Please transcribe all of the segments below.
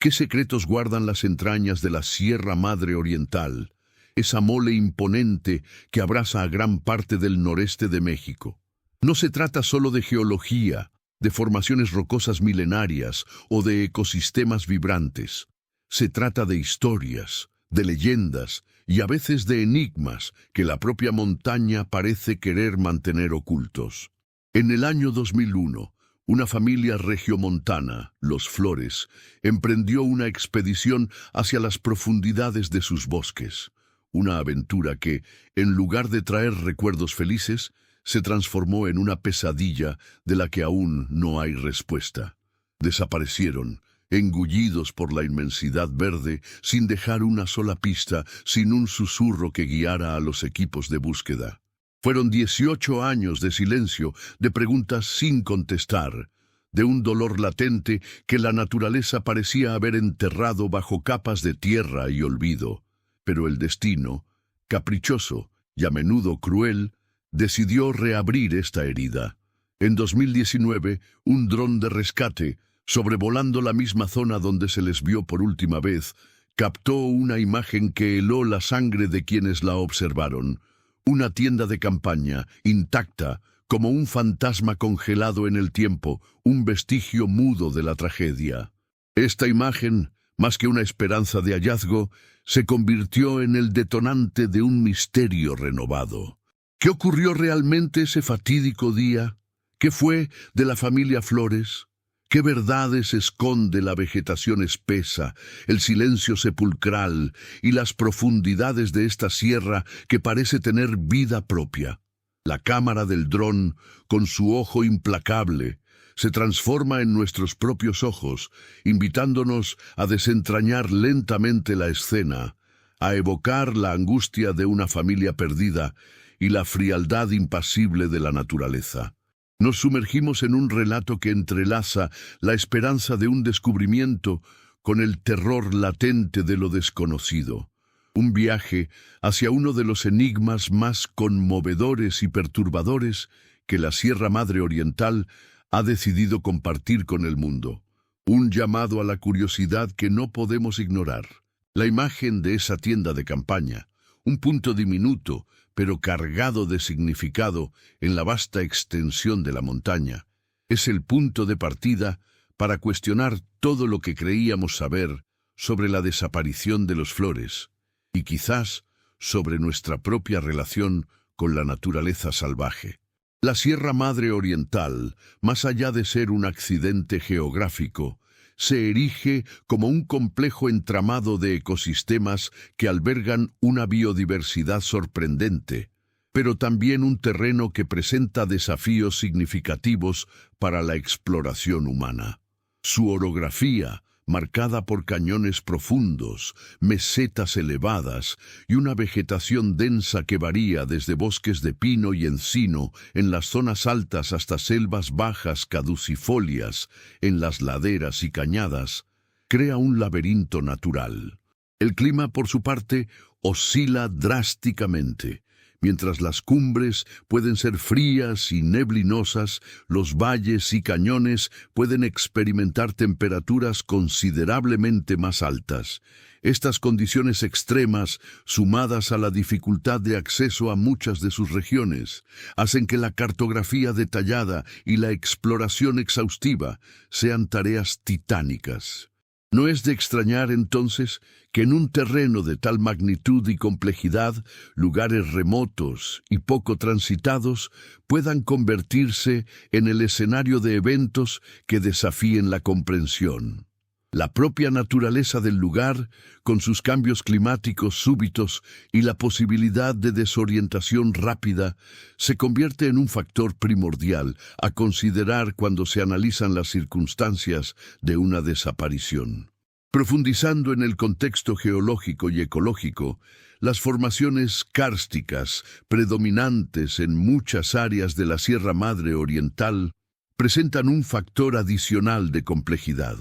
¿Qué secretos guardan las entrañas de la Sierra Madre Oriental, esa mole imponente que abraza a gran parte del noreste de México? No se trata solo de geología, de formaciones rocosas milenarias o de ecosistemas vibrantes. Se trata de historias, de leyendas y a veces de enigmas que la propia montaña parece querer mantener ocultos. En el año 2001, una familia regiomontana, los Flores, emprendió una expedición hacia las profundidades de sus bosques. Una aventura que, en lugar de traer recuerdos felices, se transformó en una pesadilla de la que aún no hay respuesta. Desaparecieron, engullidos por la inmensidad verde, sin dejar una sola pista, sin un susurro que guiara a los equipos de búsqueda. Fueron 18 años de silencio, de preguntas sin contestar, de un dolor latente que la naturaleza parecía haber enterrado bajo capas de tierra y olvido. Pero el destino, caprichoso y a menudo cruel, decidió reabrir esta herida. En 2019, un dron de rescate, sobrevolando la misma zona donde se les vio por última vez, captó una imagen que heló la sangre de quienes la observaron. Una tienda de campaña, intacta, como un fantasma congelado en el tiempo, un vestigio mudo de la tragedia. Esta imagen, más que una esperanza de hallazgo, se convirtió en el detonante de un misterio renovado. ¿Qué ocurrió realmente ese fatídico día? ¿Qué fue de la familia Flores? ¿Qué verdades esconde la vegetación espesa, el silencio sepulcral y las profundidades de esta sierra que parece tener vida propia? La cámara del dron, con su ojo implacable, se transforma en nuestros propios ojos, invitándonos a desentrañar lentamente la escena, a evocar la angustia de una familia perdida y la frialdad impasible de la naturaleza. Nos sumergimos en un relato que entrelaza la esperanza de un descubrimiento con el terror latente de lo desconocido. Un viaje hacia uno de los enigmas más conmovedores y perturbadores que la Sierra Madre Oriental ha decidido compartir con el mundo. Un llamado a la curiosidad que no podemos ignorar. La imagen de esa tienda de campaña, un punto diminuto, pero cargado de significado en la vasta extensión de la montaña, es el punto de partida para cuestionar todo lo que creíamos saber sobre la desaparición de los Flores y quizás sobre nuestra propia relación con la naturaleza salvaje. La Sierra Madre Oriental, más allá de ser un accidente geográfico, se erige como un complejo entramado de ecosistemas que albergan una biodiversidad sorprendente, pero también un terreno que presenta desafíos significativos para la exploración humana. Su orografía, marcada por cañones profundos, mesetas elevadas y una vegetación densa que varía desde bosques de pino y encino en las zonas altas hasta selvas bajas caducifolias en las laderas y cañadas, crea un laberinto natural. El clima, por su parte, oscila drásticamente. Mientras las cumbres pueden ser frías y neblinosas, los valles y cañones pueden experimentar temperaturas considerablemente más altas. Estas condiciones extremas, sumadas a la dificultad de acceso a muchas de sus regiones, hacen que la cartografía detallada y la exploración exhaustiva sean tareas titánicas. No es de extrañar, entonces, que en un terreno de tal magnitud y complejidad, lugares remotos y poco transitados puedan convertirse en el escenario de eventos que desafíen la comprensión. La propia naturaleza del lugar, con sus cambios climáticos súbitos y la posibilidad de desorientación rápida, se convierte en un factor primordial a considerar cuando se analizan las circunstancias de una desaparición. Profundizando en el contexto geológico y ecológico, las formaciones kársticas predominantes en muchas áreas de la Sierra Madre Oriental presentan un factor adicional de complejidad.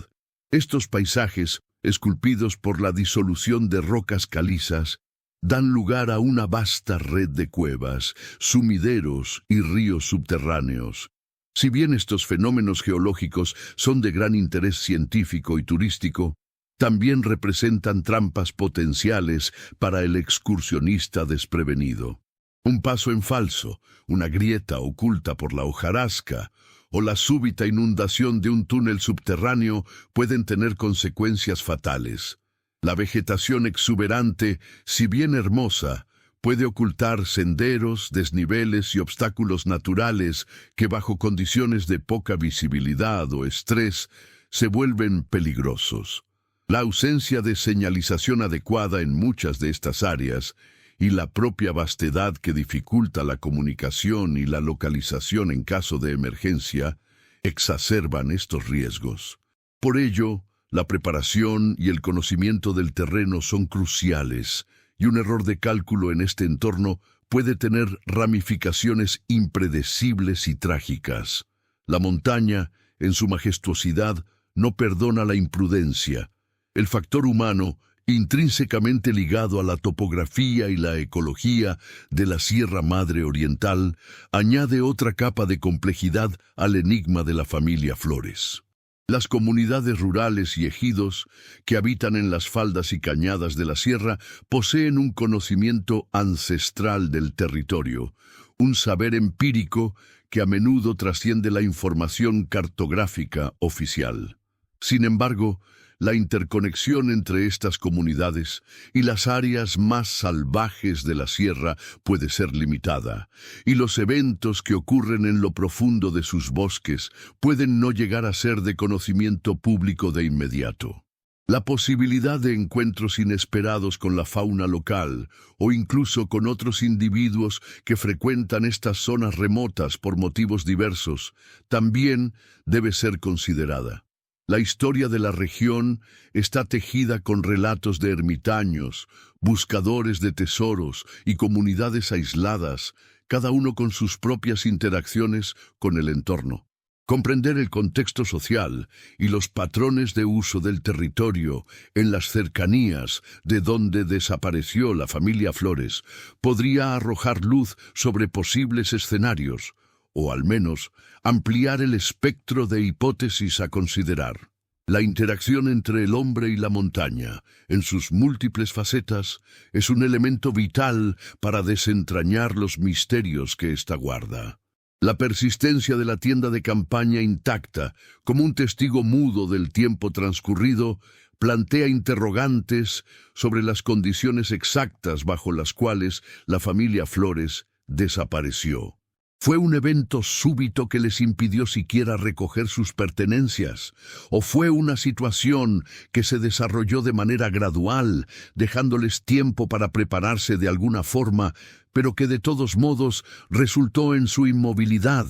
Estos paisajes, esculpidos por la disolución de rocas calizas, dan lugar a una vasta red de cuevas, sumideros y ríos subterráneos. Si bien estos fenómenos geológicos son de gran interés científico y turístico, también representan trampas potenciales para el excursionista desprevenido. Un paso en falso, una grieta oculta por la hojarasca o la súbita inundación de un túnel subterráneo pueden tener consecuencias fatales. La vegetación exuberante, si bien hermosa, puede ocultar senderos, desniveles y obstáculos naturales que bajo condiciones de poca visibilidad o estrés se vuelven peligrosos. La ausencia de señalización adecuada en muchas de estas áreas y la propia vastedad que dificulta la comunicación y la localización en caso de emergencia exacerban estos riesgos. Por ello, la preparación y el conocimiento del terreno son cruciales, y un error de cálculo en este entorno puede tener ramificaciones impredecibles y trágicas. La montaña, en su majestuosidad, no perdona la imprudencia. El factor humano, intrínsecamente ligado a la topografía y la ecología de la Sierra Madre Oriental, añade otra capa de complejidad al enigma de la familia Flores. Las comunidades rurales y ejidos que habitan en las faldas y cañadas de la sierra poseen un conocimiento ancestral del territorio, un saber empírico que a menudo trasciende la información cartográfica oficial. Sin embargo, la interconexión entre estas comunidades y las áreas más salvajes de la sierra puede ser limitada, y los eventos que ocurren en lo profundo de sus bosques pueden no llegar a ser de conocimiento público de inmediato. La posibilidad de encuentros inesperados con la fauna local o incluso con otros individuos que frecuentan estas zonas remotas por motivos diversos también debe ser considerada. La historia de la región está tejida con relatos de ermitaños, buscadores de tesoros y comunidades aisladas, cada uno con sus propias interacciones con el entorno. Comprender el contexto social y los patrones de uso del territorio en las cercanías de donde desapareció la familia Flores podría arrojar luz sobre posibles escenarios, o al menos ampliar el espectro de hipótesis a considerar. La interacción entre el hombre y la montaña, en sus múltiples facetas, es un elemento vital para desentrañar los misterios que ésta guarda. La persistencia de la tienda de campaña intacta, como un testigo mudo del tiempo transcurrido, plantea interrogantes sobre las condiciones exactas bajo las cuales la familia Flores desapareció. ¿Fue un evento súbito que les impidió siquiera recoger sus pertenencias? ¿O fue una situación que se desarrolló de manera gradual, dejándoles tiempo para prepararse de alguna forma, pero que de todos modos resultó en su inmovilidad?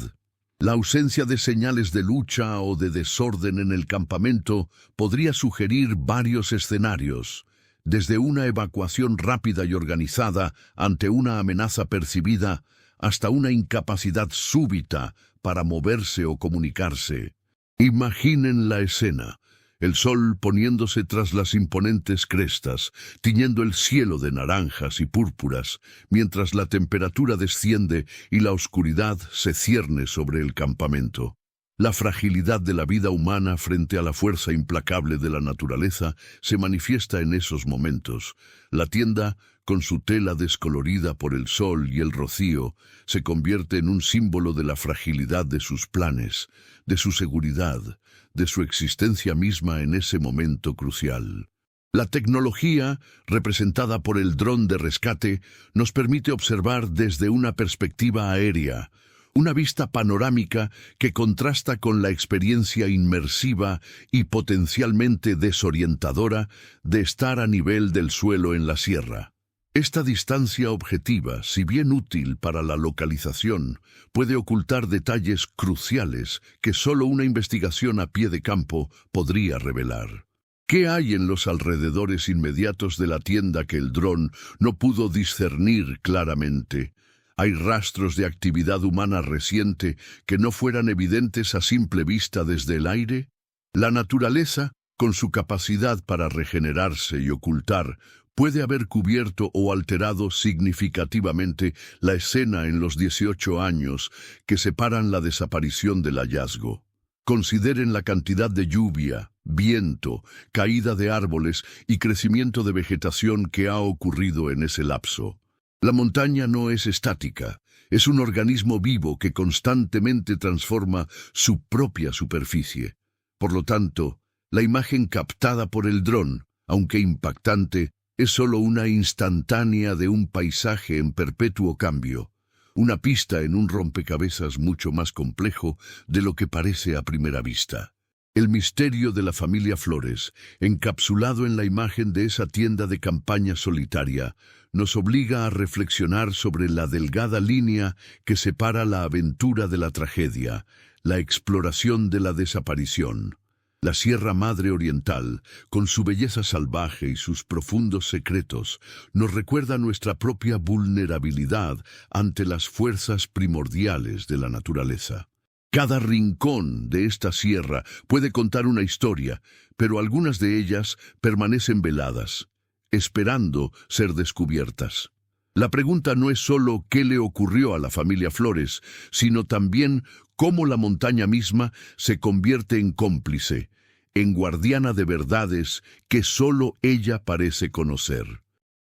La ausencia de señales de lucha o de desorden en el campamento podría sugerir varios escenarios, desde una evacuación rápida y organizada ante una amenaza percibida, hasta una incapacidad súbita para moverse o comunicarse. Imaginen la escena, el sol poniéndose tras las imponentes crestas, tiñendo el cielo de naranjas y púrpuras, mientras la temperatura desciende y la oscuridad se cierne sobre el campamento. La fragilidad de la vida humana frente a la fuerza implacable de la naturaleza se manifiesta en esos momentos. La tienda, con su tela descolorida por el sol y el rocío, se convierte en un símbolo de la fragilidad de sus planes, de su seguridad, de su existencia misma en ese momento crucial. La tecnología, representada por el dron de rescate, nos permite observar desde una perspectiva aérea, una vista panorámica que contrasta con la experiencia inmersiva y potencialmente desorientadora de estar a nivel del suelo en la sierra. Esta distancia objetiva, si bien útil para la localización, puede ocultar detalles cruciales que solo una investigación a pie de campo podría revelar. ¿Qué hay en los alrededores inmediatos de la tienda que el dron no pudo discernir claramente? ¿Hay rastros de actividad humana reciente que no fueran evidentes a simple vista desde el aire? La naturaleza, con su capacidad para regenerarse y ocultar, puede haber cubierto o alterado significativamente la escena en los 18 años que separan la desaparición del hallazgo. Consideren la cantidad de lluvia, viento, caída de árboles y crecimiento de vegetación que ha ocurrido en ese lapso. La montaña no es estática, es un organismo vivo que constantemente transforma su propia superficie. Por lo tanto, la imagen captada por el dron, aunque impactante, es solo una instantánea de un paisaje en perpetuo cambio, una pista en un rompecabezas mucho más complejo de lo que parece a primera vista. El misterio de la familia Flores, encapsulado en la imagen de esa tienda de campaña solitaria, nos obliga a reflexionar sobre la delgada línea que separa la aventura de la tragedia, la exploración de la desaparición. La Sierra Madre Oriental, con su belleza salvaje y sus profundos secretos, nos recuerda nuestra propia vulnerabilidad ante las fuerzas primordiales de la naturaleza. Cada rincón de esta sierra puede contar una historia, pero algunas de ellas permanecen veladas, esperando ser descubiertas. La pregunta no es solo qué le ocurrió a la familia Flores, sino también cómo la montaña misma se convierte en cómplice, en guardiana de verdades que solo ella parece conocer.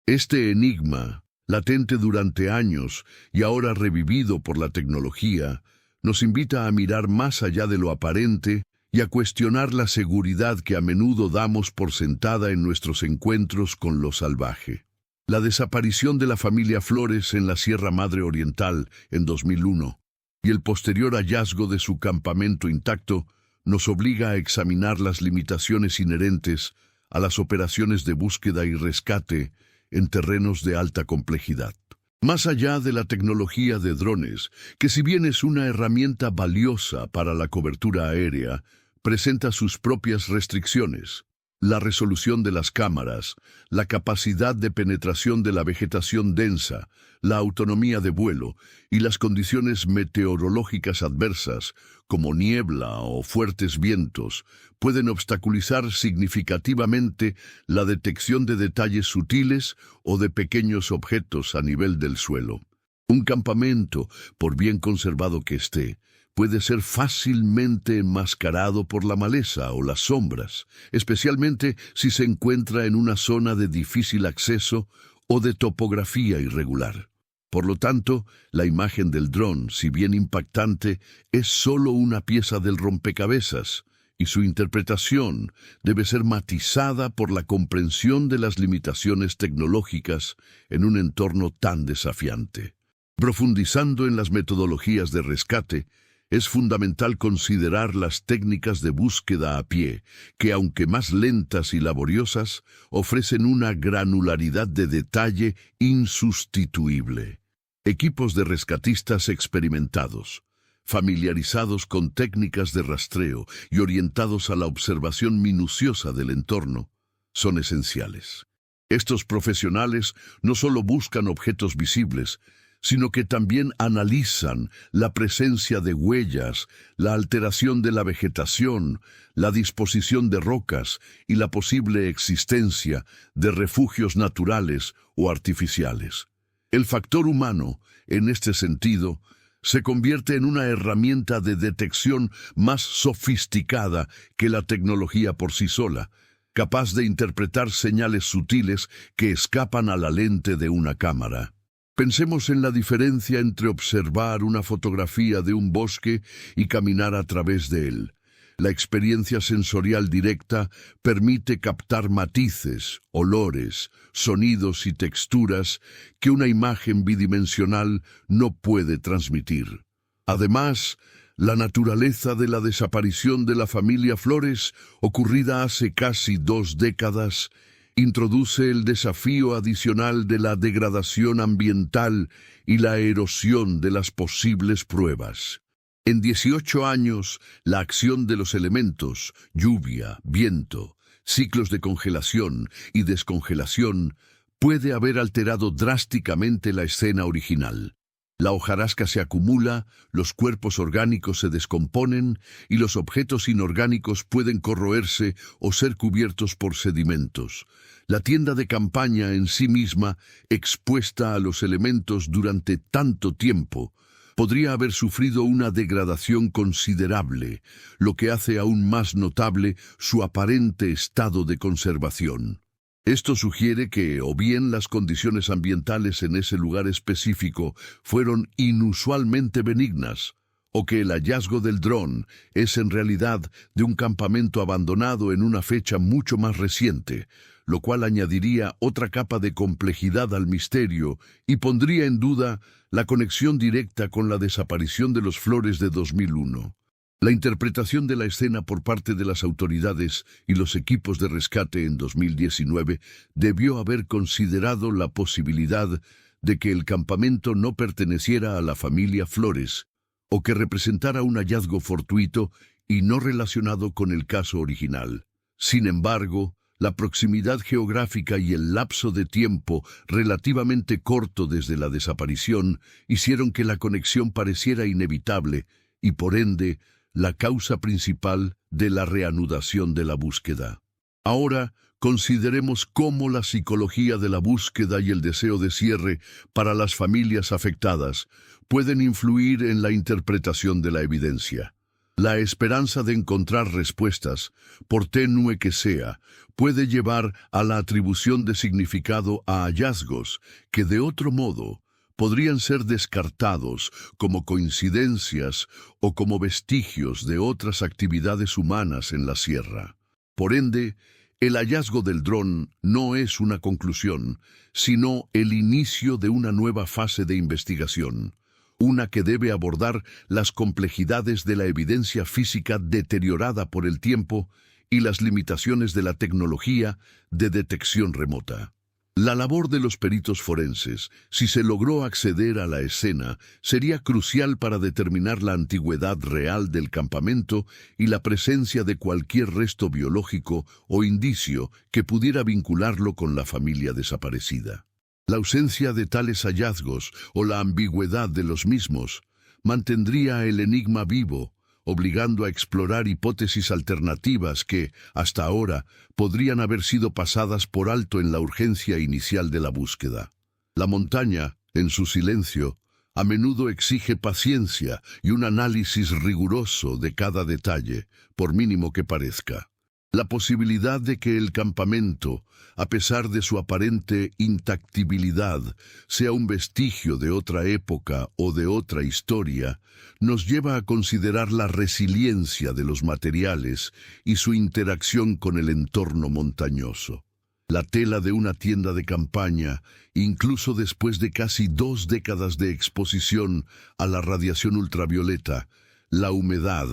Este enigma, latente durante años y ahora revivido por la tecnología, nos invita a mirar más allá de lo aparente y a cuestionar la seguridad que a menudo damos por sentada en nuestros encuentros con lo salvaje. La desaparición de la familia Flores en la Sierra Madre Oriental en 2001 y el posterior hallazgo de su campamento intacto nos obliga a examinar las limitaciones inherentes a las operaciones de búsqueda y rescate en terrenos de alta complejidad. Más allá de la tecnología de drones, que si bien es una herramienta valiosa para la cobertura aérea, presenta sus propias restricciones. La resolución de las cámaras, la capacidad de penetración de la vegetación densa, la autonomía de vuelo y las condiciones meteorológicas adversas, como niebla o fuertes vientos, pueden obstaculizar significativamente la detección de detalles sutiles o de pequeños objetos a nivel del suelo. Un campamento, por bien conservado que esté, puede ser fácilmente enmascarado por la maleza o las sombras, especialmente si se encuentra en una zona de difícil acceso o de topografía irregular. Por lo tanto, la imagen del dron, si bien impactante, es solo una pieza del rompecabezas, y su interpretación debe ser matizada por la comprensión de las limitaciones tecnológicas en un entorno tan desafiante. Profundizando en las metodologías de rescate, es fundamental considerar las técnicas de búsqueda a pie, que aunque más lentas y laboriosas, ofrecen una granularidad de detalle insustituible. Equipos de rescatistas experimentados, familiarizados con técnicas de rastreo y orientados a la observación minuciosa del entorno, son esenciales. Estos profesionales no solo buscan objetos visibles, sino que también analizan la presencia de huellas, la alteración de la vegetación, la disposición de rocas y la posible existencia de refugios naturales o artificiales. El factor humano, en este sentido, se convierte en una herramienta de detección más sofisticada que la tecnología por sí sola, capaz de interpretar señales sutiles que escapan a la lente de una cámara. Pensemos en la diferencia entre observar una fotografía de un bosque y caminar a través de él. La experiencia sensorial directa permite captar matices, olores, sonidos y texturas que una imagen bidimensional no puede transmitir. Además, la naturaleza de la desaparición de la familia Flores, ocurrida hace casi 2 décadas, introduce el desafío adicional de la degradación ambiental y la erosión de las posibles pruebas. En 18 años, la acción de los elementos, lluvia, viento, ciclos de congelación y descongelación, puede haber alterado drásticamente la escena original. La hojarasca se acumula, los cuerpos orgánicos se descomponen y los objetos inorgánicos pueden corroerse o ser cubiertos por sedimentos. La tienda de campaña en sí misma, expuesta a los elementos durante tanto tiempo, podría haber sufrido una degradación considerable, lo que hace aún más notable su aparente estado de conservación. Esto sugiere que o bien las condiciones ambientales en ese lugar específico fueron inusualmente benignas, o que el hallazgo del dron es en realidad de un campamento abandonado en una fecha mucho más reciente, lo cual añadiría otra capa de complejidad al misterio y pondría en duda la conexión directa con la desaparición de los Flores de 2001. La interpretación de la escena por parte de las autoridades y los equipos de rescate en 2019 debió haber considerado la posibilidad de que el campamento no perteneciera a la familia Flores, o que representara un hallazgo fortuito y no relacionado con el caso original. Sin embargo, la proximidad geográfica y el lapso de tiempo relativamente corto desde la desaparición hicieron que la conexión pareciera inevitable y, por ende, la causa principal de la reanudación de la búsqueda. Ahora, consideremos cómo la psicología de la búsqueda y el deseo de cierre para las familias afectadas pueden influir en la interpretación de la evidencia. La esperanza de encontrar respuestas, por tenue que sea, puede llevar a la atribución de significado a hallazgos que de otro modo podrían ser descartados como coincidencias o como vestigios de otras actividades humanas en la sierra. Por ende, el hallazgo del dron no es una conclusión, sino el inicio de una nueva fase de investigación, una que debe abordar las complejidades de la evidencia física deteriorada por el tiempo y las limitaciones de la tecnología de detección remota. La labor de los peritos forenses, si se logró acceder a la escena, sería crucial para determinar la antigüedad real del campamento y la presencia de cualquier resto biológico o indicio que pudiera vincularlo con la familia desaparecida. La ausencia de tales hallazgos o la ambigüedad de los mismos mantendría el enigma vivo, obligando a explorar hipótesis alternativas que, hasta ahora, podrían haber sido pasadas por alto en la urgencia inicial de la búsqueda. La montaña, en su silencio, a menudo exige paciencia y un análisis riguroso de cada detalle, por mínimo que parezca. La posibilidad de que el campamento, a pesar de su aparente intactibilidad, sea un vestigio de otra época o de otra historia, nos lleva a considerar la resiliencia de los materiales y su interacción con el entorno montañoso. La tela de una tienda de campaña, incluso después de casi 2 décadas de exposición a la radiación ultravioleta, la humedad,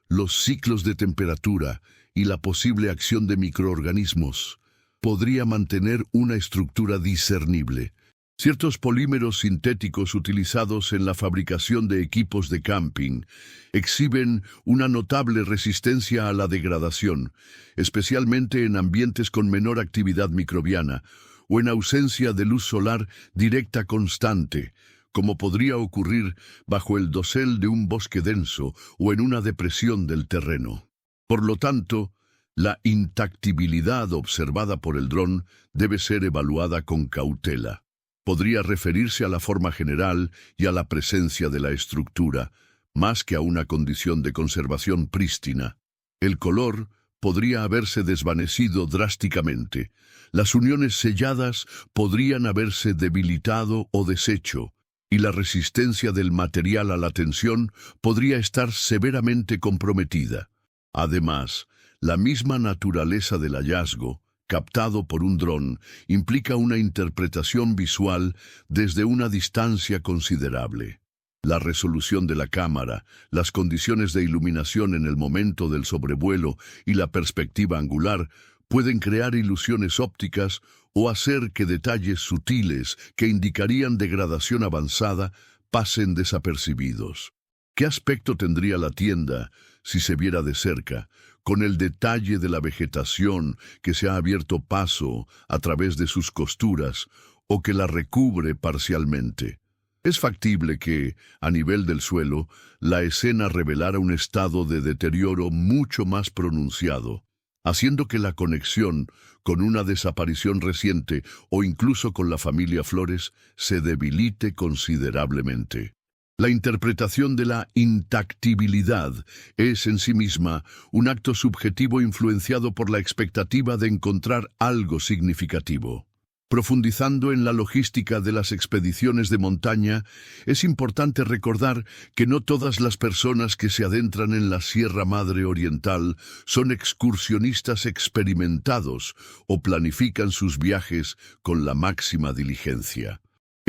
los ciclos de temperatura y la posible acción de microorganismos, podría mantener una estructura discernible. Ciertos polímeros sintéticos utilizados en la fabricación de equipos de camping exhiben una notable resistencia a la degradación, especialmente en ambientes con menor actividad microbiana o en ausencia de luz solar directa constante, como podría ocurrir bajo el dosel de un bosque denso o en una depresión del terreno. Por lo tanto, la intactibilidad observada por el dron debe ser evaluada con cautela. Podría referirse a la forma general y a la presencia de la estructura, más que a una condición de conservación prístina. El color podría haberse desvanecido drásticamente. Las uniones selladas podrían haberse debilitado o deshecho, y la resistencia del material a la tensión podría estar severamente comprometida. Además, la misma naturaleza del hallazgo, captado por un dron, implica una interpretación visual desde una distancia considerable. La resolución de la cámara, las condiciones de iluminación en el momento del sobrevuelo y la perspectiva angular pueden crear ilusiones ópticas o hacer que detalles sutiles que indicarían degradación avanzada pasen desapercibidos. ¿Qué aspecto tendría la tienda si se viera de cerca, con el detalle de la vegetación que se ha abierto paso a través de sus costuras o que la recubre parcialmente? Es factible que, a nivel del suelo, la escena revelara un estado de deterioro mucho más pronunciado, haciendo que la conexión con una desaparición reciente o incluso con la familia Flores se debilite considerablemente. La interpretación de la intactibilidad es en sí misma un acto subjetivo influenciado por la expectativa de encontrar algo significativo. Profundizando en la logística de las expediciones de montaña, es importante recordar que no todas las personas que se adentran en la Sierra Madre Oriental son excursionistas experimentados o planifican sus viajes con la máxima diligencia.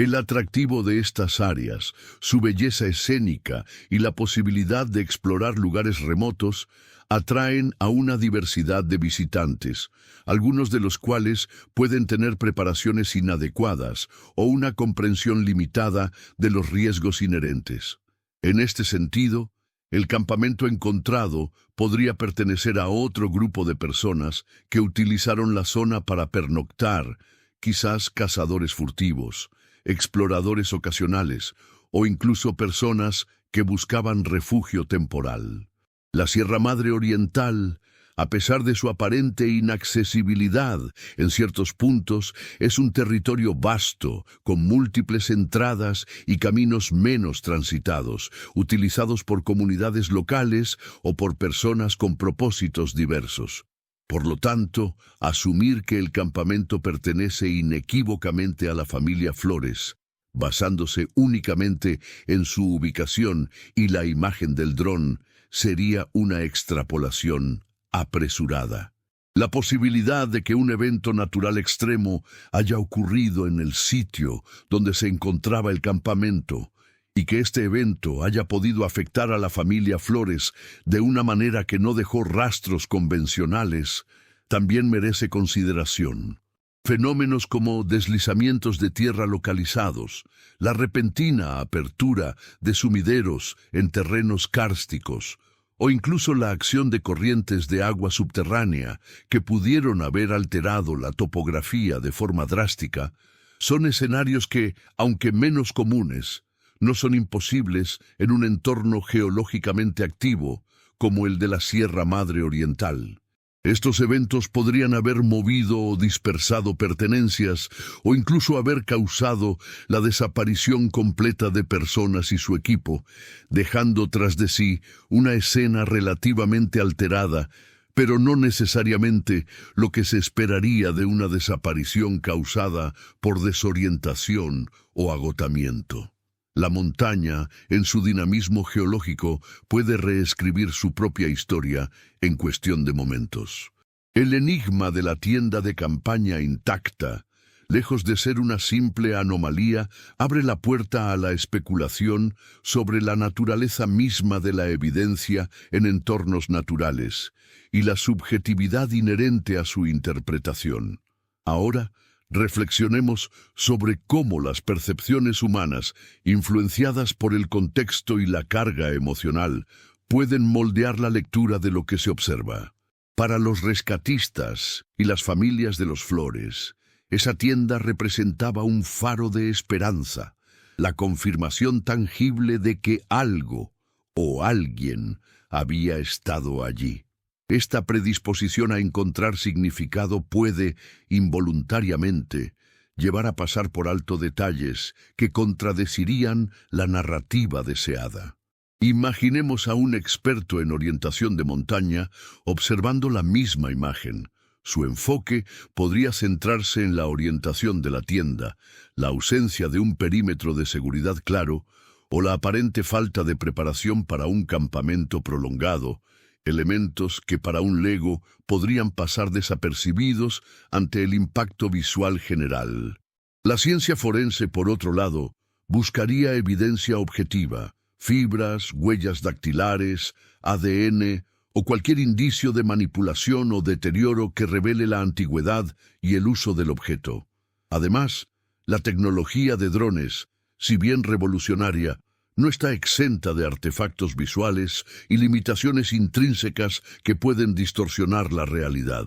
El atractivo de estas áreas, su belleza escénica y la posibilidad de explorar lugares remotos atraen a una diversidad de visitantes, algunos de los cuales pueden tener preparaciones inadecuadas o una comprensión limitada de los riesgos inherentes. En este sentido, el campamento encontrado podría pertenecer a otro grupo de personas que utilizaron la zona para pernoctar, quizás cazadores furtivos, exploradores ocasionales o incluso personas que buscaban refugio temporal. La Sierra Madre Oriental, a pesar de su aparente inaccesibilidad en ciertos puntos, es un territorio vasto, con múltiples entradas y caminos menos transitados, utilizados por comunidades locales o por personas con propósitos diversos. Por lo tanto, asumir que el campamento pertenece inequívocamente a la familia Flores, basándose únicamente en su ubicación y la imagen del dron, sería una extrapolación apresurada. La posibilidad de que un evento natural extremo haya ocurrido en el sitio donde se encontraba el campamento y que este evento haya podido afectar a la familia Flores de una manera que no dejó rastros convencionales, también merece consideración. Fenómenos como deslizamientos de tierra localizados, la repentina apertura de sumideros en terrenos kársticos, o incluso la acción de corrientes de agua subterránea que pudieron haber alterado la topografía de forma drástica, son escenarios que, aunque menos comunes, no son imposibles en un entorno geológicamente activo como el de la Sierra Madre Oriental. Estos eventos podrían haber movido o dispersado pertenencias o incluso haber causado la desaparición completa de personas y su equipo, dejando tras de sí una escena relativamente alterada, pero no necesariamente lo que se esperaría de una desaparición causada por desorientación o agotamiento. La montaña, en su dinamismo geológico, puede reescribir su propia historia en cuestión de momentos. El enigma de la tienda de campaña intacta, lejos de ser una simple anomalía, abre la puerta a la especulación sobre la naturaleza misma de la evidencia en entornos naturales y la subjetividad inherente a su interpretación. Ahora, reflexionemos sobre cómo las percepciones humanas, influenciadas por el contexto y la carga emocional, pueden moldear la lectura de lo que se observa. Para los rescatistas y las familias de los Flores, esa tienda representaba un faro de esperanza, la confirmación tangible de que algo o alguien había estado allí. Esta predisposición a encontrar significado puede, involuntariamente, llevar a pasar por alto detalles que contradecirían la narrativa deseada. Imaginemos a un experto en orientación de montaña observando la misma imagen. Su enfoque podría centrarse en la orientación de la tienda, la ausencia de un perímetro de seguridad claro o la aparente falta de preparación para un campamento prolongado, elementos que para un lego podrían pasar desapercibidos ante el impacto visual general. La ciencia forense, por otro lado, buscaría evidencia objetiva, fibras, huellas dactilares, ADN o cualquier indicio de manipulación o deterioro que revele la antigüedad y el uso del objeto. Además, la tecnología de drones, si bien revolucionaria, no está exenta de artefactos visuales y limitaciones intrínsecas que pueden distorsionar la realidad.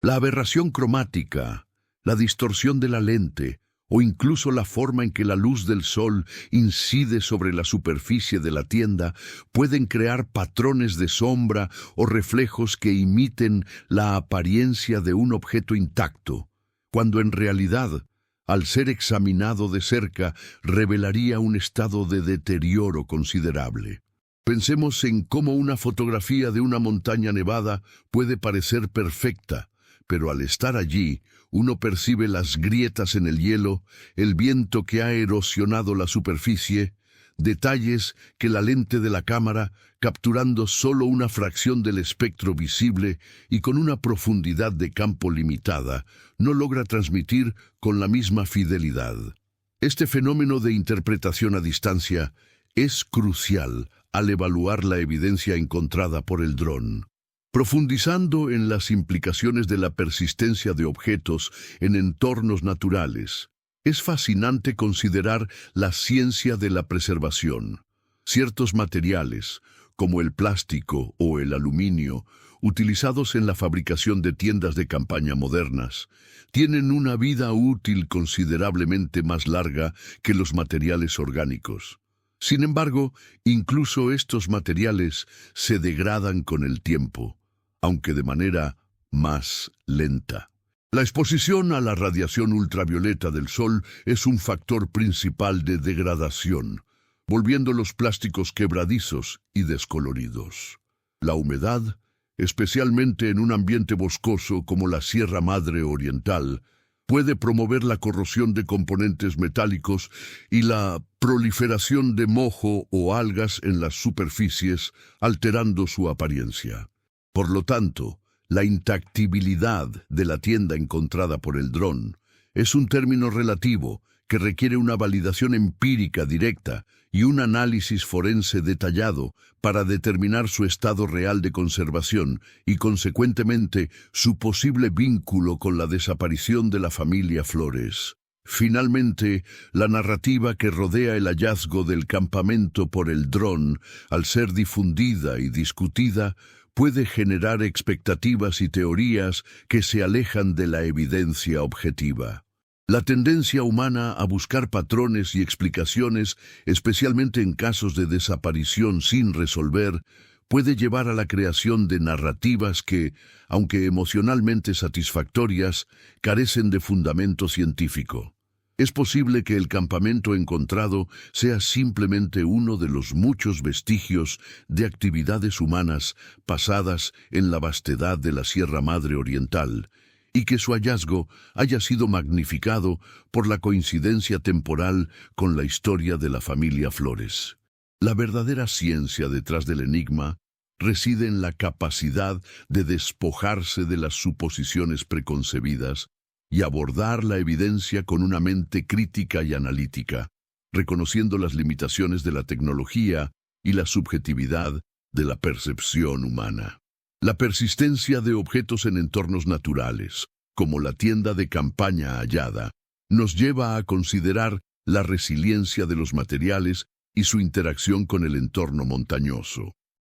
La aberración cromática, la distorsión de la lente o incluso la forma en que la luz del sol incide sobre la superficie de la tienda pueden crear patrones de sombra o reflejos que imiten la apariencia de un objeto intacto, cuando en realidad al ser examinado de cerca, revelaría un estado de deterioro considerable. Pensemos en cómo una fotografía de una montaña nevada puede parecer perfecta, pero al estar allí, uno percibe las grietas en el hielo, el viento que ha erosionado la superficie, detalles que la lente de la cámara, capturando solo una fracción del espectro visible y con una profundidad de campo limitada, no logra transmitir con la misma fidelidad. Este fenómeno de interpretación a distancia es crucial al evaluar la evidencia encontrada por el dron. Profundizando en las implicaciones de la persistencia de objetos en entornos naturales, es fascinante considerar la ciencia de la preservación. Ciertos materiales, como el plástico o el aluminio, utilizados en la fabricación de tiendas de campaña modernas, tienen una vida útil considerablemente más larga que los materiales orgánicos. Sin embargo, incluso estos materiales se degradan con el tiempo, aunque de manera más lenta. La exposición a la radiación ultravioleta del Sol es un factor principal de degradación, volviendo los plásticos quebradizos y descoloridos. La humedad, especialmente en un ambiente boscoso como la Sierra Madre Oriental, puede promover la corrosión de componentes metálicos y la proliferación de moho o algas en las superficies, alterando su apariencia. Por lo tanto, la intactibilidad de la tienda encontrada por el dron es un término relativo que requiere una validación empírica directa y un análisis forense detallado para determinar su estado real de conservación y, consecuentemente, su posible vínculo con la desaparición de la familia Flores. Finalmente, la narrativa que rodea el hallazgo del campamento por el dron, al ser difundida y discutida, puede generar expectativas y teorías que se alejan de la evidencia objetiva. La tendencia humana a buscar patrones y explicaciones, especialmente en casos de desaparición sin resolver, puede llevar a la creación de narrativas que, aunque emocionalmente satisfactorias, carecen de fundamento científico. Es posible que el campamento encontrado sea simplemente uno de los muchos vestigios de actividades humanas pasadas en la vastedad de la Sierra Madre Oriental, y que su hallazgo haya sido magnificado por la coincidencia temporal con la historia de la familia Flores. La verdadera ciencia detrás del enigma reside en la capacidad de despojarse de las suposiciones preconcebidas y abordar la evidencia con una mente crítica y analítica, reconociendo las limitaciones de la tecnología y la subjetividad de la percepción humana. La persistencia de objetos en entornos naturales, como la tienda de campaña hallada, nos lleva a considerar la resiliencia de los materiales y su interacción con el entorno montañoso.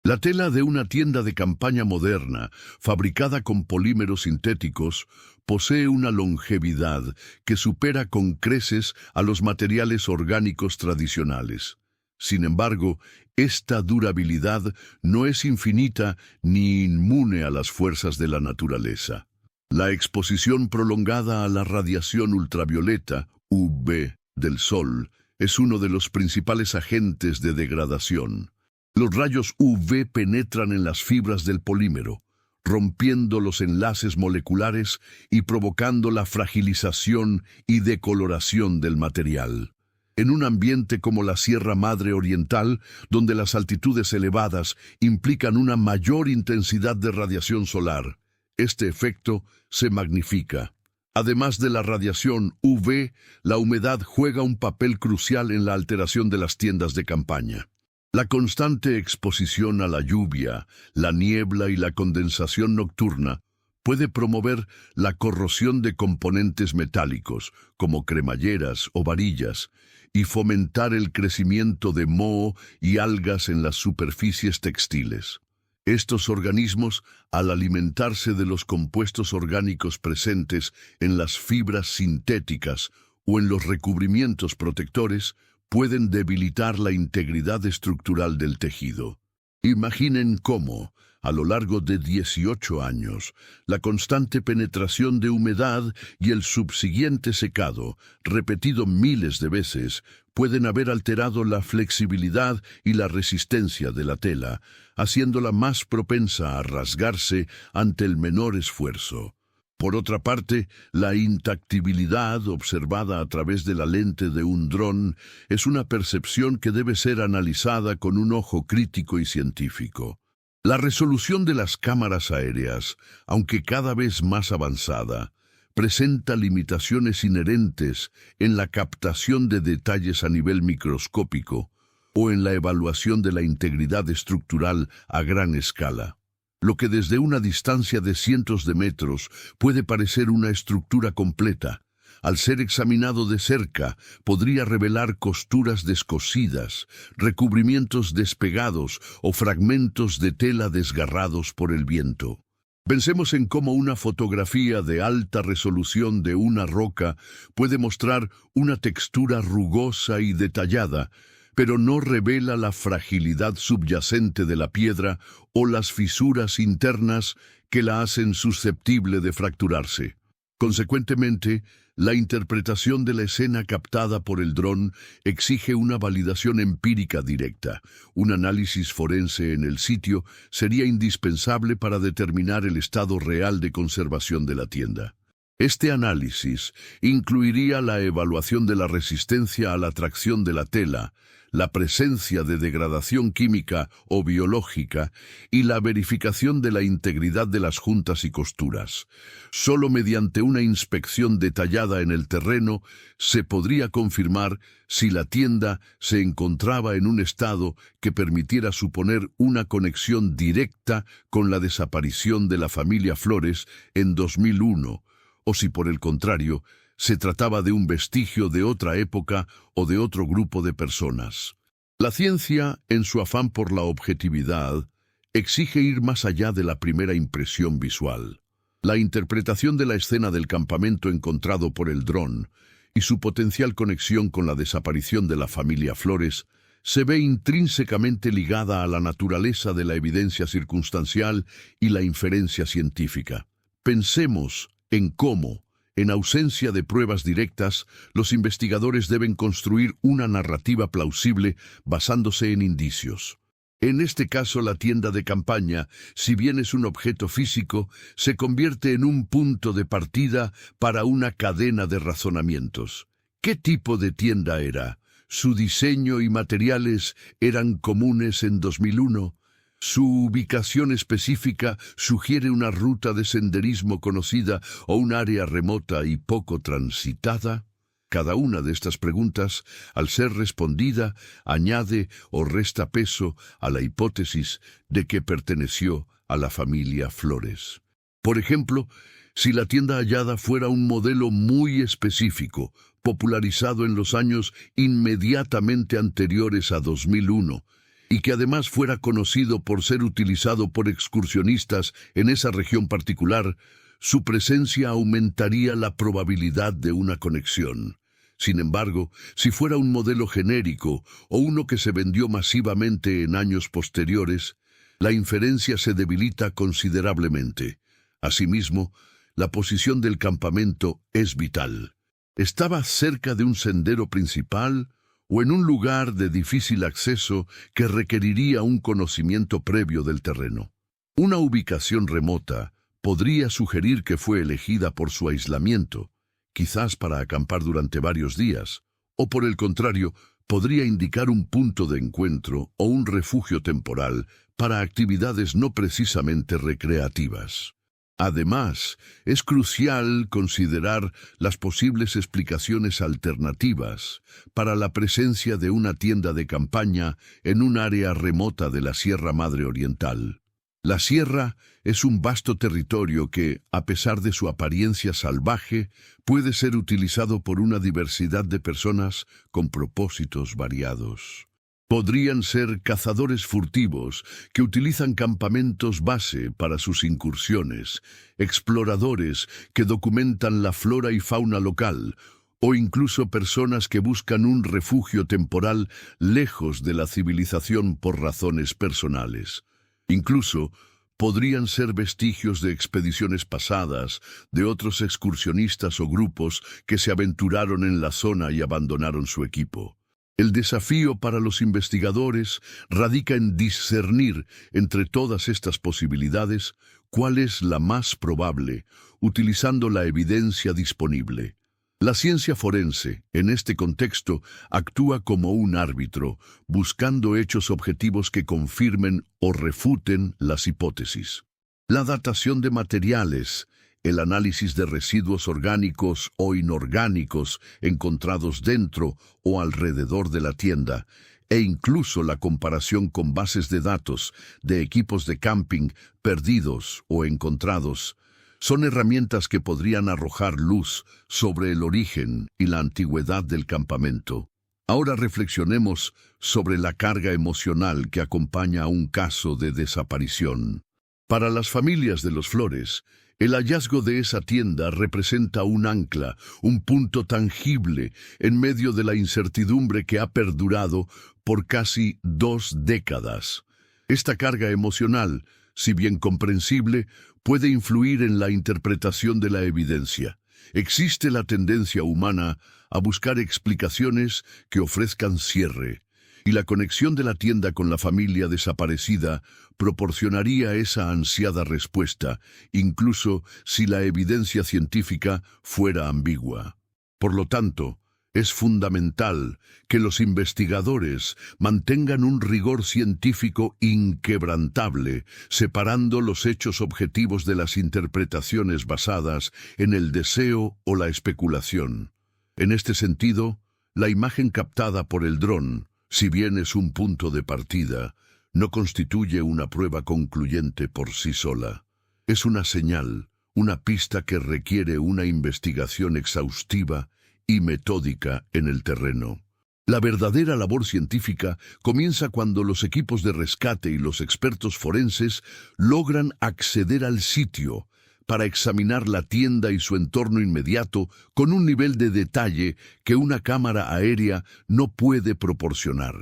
La tela de una tienda de campaña moderna, fabricada con polímeros sintéticos, posee una longevidad que supera con creces a los materiales orgánicos tradicionales. Sin embargo, esta durabilidad no es infinita ni inmune a las fuerzas de la naturaleza. La exposición prolongada a la radiación ultravioleta, UV, del Sol, es uno de los principales agentes de degradación. Los rayos UV penetran en las fibras del polímero, rompiendo los enlaces moleculares y provocando la fragilización y decoloración del material. En un ambiente como la Sierra Madre Oriental, donde las altitudes elevadas implican una mayor intensidad de radiación solar, este efecto se magnifica. Además de la radiación UV, la humedad juega un papel crucial en la alteración de las tiendas de campaña. La constante exposición a la lluvia, la niebla y la condensación nocturna puede promover la corrosión de componentes metálicos, como cremalleras o varillas, y fomentar el crecimiento de moho y algas en las superficies textiles. Estos organismos, al alimentarse de los compuestos orgánicos presentes en las fibras sintéticas o en los recubrimientos protectores, pueden debilitar la integridad estructural del tejido. Imaginen cómo, A lo largo de 18 años, la constante penetración de humedad y el subsiguiente secado, repetido miles de veces, pueden haber alterado la flexibilidad y la resistencia de la tela, haciéndola más propensa a rasgarse ante el menor esfuerzo. Por otra parte, la intactibilidad observada a través de la lente de un dron es una percepción que debe ser analizada con un ojo crítico y científico. La resolución de las cámaras aéreas, aunque cada vez más avanzada, presenta limitaciones inherentes en la captación de detalles a nivel microscópico o en la evaluación de la integridad estructural a gran escala. Lo que desde una distancia de cientos de metros puede parecer una estructura completa, al ser examinado de cerca, podría revelar costuras descosidas, recubrimientos despegados o fragmentos de tela desgarrados por el viento. Pensemos en cómo una fotografía de alta resolución de una roca puede mostrar una textura rugosa y detallada, pero no revela la fragilidad subyacente de la piedra o las fisuras internas que la hacen susceptible de fracturarse. Consecuentemente, la interpretación de la escena captada por el dron exige una validación empírica directa. Un análisis forense en el sitio sería indispensable para determinar el estado real de conservación de la tienda. Este análisis incluiría la evaluación de la resistencia a la tracción de la tela, la presencia de degradación química o biológica y la verificación de la integridad de las juntas y costuras. Solo mediante una inspección detallada en el terreno se podría confirmar si la tienda se encontraba en un estado que permitiera suponer una conexión directa con la desaparición de la familia Flores en 2001, o si por el contrario, se trataba de un vestigio de otra época o de otro grupo de personas. La ciencia, en su afán por la objetividad, exige ir más allá de la primera impresión visual. La interpretación de la escena del campamento encontrado por el dron y su potencial conexión con la desaparición de la familia Flores se ve intrínsecamente ligada a la naturaleza de la evidencia circunstancial y la inferencia científica. Pensemos en cómo, en ausencia de pruebas directas, los investigadores deben construir una narrativa plausible basándose en indicios. En este caso, la tienda de campaña, si bien es un objeto físico, se convierte en un punto de partida para una cadena de razonamientos. ¿Qué tipo de tienda era? ¿Su diseño y materiales eran comunes en 2001? ¿Su ubicación específica sugiere una ruta de senderismo conocida o un área remota y poco transitada? Cada una de estas preguntas, al ser respondida, añade o resta peso a la hipótesis de que perteneció a la familia Flores. Por ejemplo, si la tienda hallada fuera un modelo muy específico, popularizado en los años inmediatamente anteriores a 2001, y que además fuera conocido por ser utilizado por excursionistas en esa región particular, su presencia aumentaría la probabilidad de una conexión. Sin embargo, si fuera un modelo genérico o uno que se vendió masivamente en años posteriores, la inferencia se debilita considerablemente. Asimismo, la posición del campamento es vital. ¿Estaba cerca de un sendero principal o en un lugar de difícil acceso que requeriría un conocimiento previo del terreno? Una ubicación remota podría sugerir que fue elegida por su aislamiento, quizás para acampar durante varios días, o por el contrario, podría indicar un punto de encuentro o un refugio temporal para actividades no precisamente recreativas. Además, es crucial considerar las posibles explicaciones alternativas para la presencia de una tienda de campaña en un área remota de la Sierra Madre Oriental. La sierra es un vasto territorio que, a pesar de su apariencia salvaje, puede ser utilizado por una diversidad de personas con propósitos variados. Podrían ser cazadores furtivos que utilizan campamentos base para sus incursiones, exploradores que documentan la flora y fauna local, o incluso personas que buscan un refugio temporal lejos de la civilización por razones personales. Incluso, podrían ser vestigios de expediciones pasadas, de otros excursionistas o grupos que se aventuraron en la zona y abandonaron su equipo. El desafío para los investigadores radica en discernir entre todas estas posibilidades cuál es la más probable, utilizando la evidencia disponible. La ciencia forense, en este contexto, actúa como un árbitro, buscando hechos objetivos que confirmen o refuten las hipótesis. La datación de materiales, el análisis de residuos orgánicos o inorgánicos encontrados dentro o alrededor de la tienda, e incluso la comparación con bases de datos de equipos de camping perdidos o encontrados, son herramientas que podrían arrojar luz sobre el origen y la antigüedad del campamento. Ahora reflexionemos sobre la carga emocional que acompaña a un caso de desaparición. Para las familias de los Flores, el hallazgo de esa tienda representa un ancla, un punto tangible en medio de la incertidumbre que ha perdurado por casi 2 décadas. Esta carga emocional, si bien comprensible, puede influir en la interpretación de la evidencia. Existe la tendencia humana a buscar explicaciones que ofrezcan cierre, y la conexión de la tienda con la familia desaparecida proporcionaría esa ansiada respuesta, incluso si la evidencia científica fuera ambigua. Por lo tanto, es fundamental que los investigadores mantengan un rigor científico inquebrantable, separando los hechos objetivos de las interpretaciones basadas en el deseo o la especulación. En este sentido, la imagen captada por el dron, si bien es un punto de partida, no constituye una prueba concluyente por sí sola. Es una señal, una pista que requiere una investigación exhaustiva y metódica en el terreno. La verdadera labor científica comienza cuando los equipos de rescate y los expertos forenses logran acceder al sitio para examinar la tienda y su entorno inmediato con un nivel de detalle que una cámara aérea no puede proporcionar.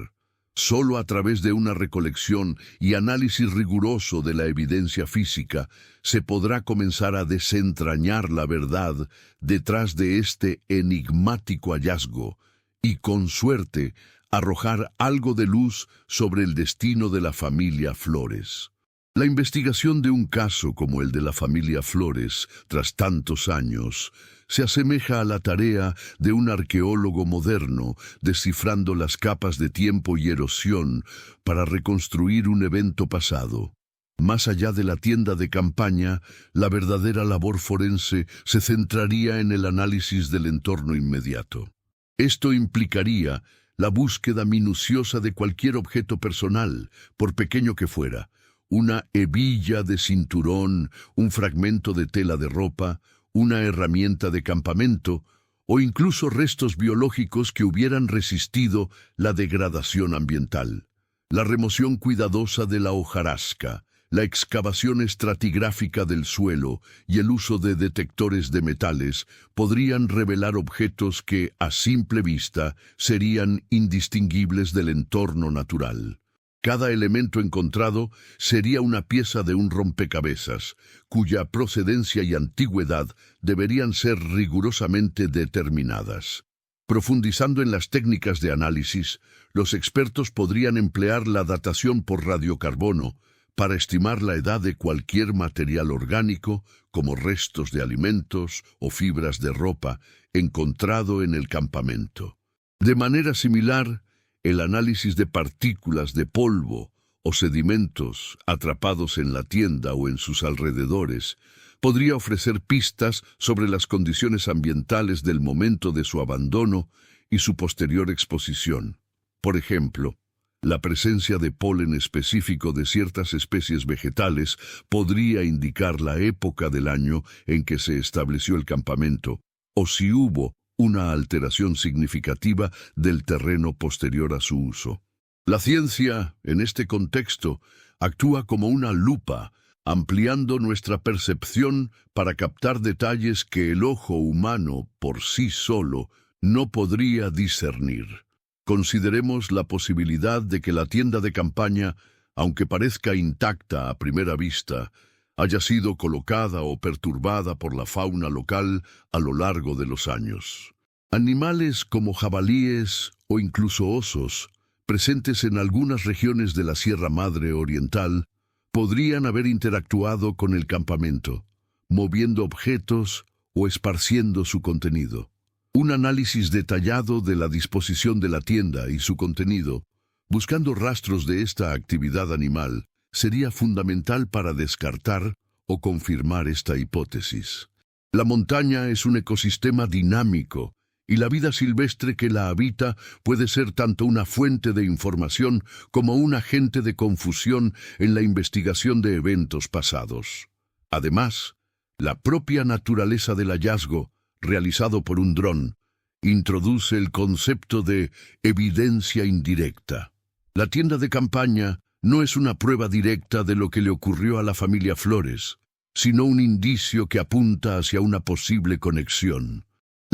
Solo a través de una recolección y análisis riguroso de la evidencia física se podrá comenzar a desentrañar la verdad detrás de este enigmático hallazgo y, con suerte, arrojar algo de luz sobre el destino de la familia Flores. La investigación de un caso como el de la familia Flores, tras tantos años, se asemeja a la tarea de un arqueólogo moderno, descifrando las capas de tiempo y erosión para reconstruir un evento pasado. Más allá de la tienda de campaña, la verdadera labor forense se centraría en el análisis del entorno inmediato. Esto implicaría la búsqueda minuciosa de cualquier objeto personal, por pequeño que fuera: una hebilla de cinturón, un fragmento de tela de ropa, una herramienta de campamento o incluso restos biológicos que hubieran resistido la degradación ambiental. La remoción cuidadosa de la hojarasca, la excavación estratigráfica del suelo y el uso de detectores de metales podrían revelar objetos que, a simple vista, serían indistinguibles del entorno natural. Cada elemento encontrado sería una pieza de un rompecabezas, cuya procedencia y antigüedad deberían ser rigurosamente determinadas. Profundizando en las técnicas de análisis, los expertos podrían emplear la datación por radiocarbono para estimar la edad de cualquier material orgánico, como restos de alimentos o fibras de ropa, encontrado en el campamento. De manera similar, el análisis de partículas de polvo o sedimentos atrapados en la tienda o en sus alrededores podría ofrecer pistas sobre las condiciones ambientales del momento de su abandono y su posterior exposición. Por ejemplo, la presencia de polen específico de ciertas especies vegetales podría indicar la época del año en que se estableció el campamento, o si hubo una alteración significativa del terreno posterior a su uso. La ciencia, en este contexto, actúa como una lupa, ampliando nuestra percepción para captar detalles que el ojo humano, por sí solo, no podría discernir. Consideremos la posibilidad de que la tienda de campaña aunque parezca intacta a primera vista, haya sido colocada o perturbada por la fauna local a lo largo de los años. Animales como jabalíes o incluso osos, presentes en algunas regiones de la Sierra Madre Oriental, podrían haber interactuado con el campamento, moviendo objetos o esparciendo su contenido. Un análisis detallado de la disposición de la tienda y su contenido, buscando rastros de esta actividad animal, sería fundamental para descartar o confirmar esta hipótesis. La montaña es un ecosistema dinámico, y la vida silvestre que la habita puede ser tanto una fuente de información como un agente de confusión en la investigación de eventos pasados. Además, la propia naturaleza del hallazgo, realizado por un dron, introduce el concepto de evidencia indirecta. La tienda de campaña no es una prueba directa de lo que le ocurrió a la familia Flores, sino un indicio que apunta hacia una posible conexión.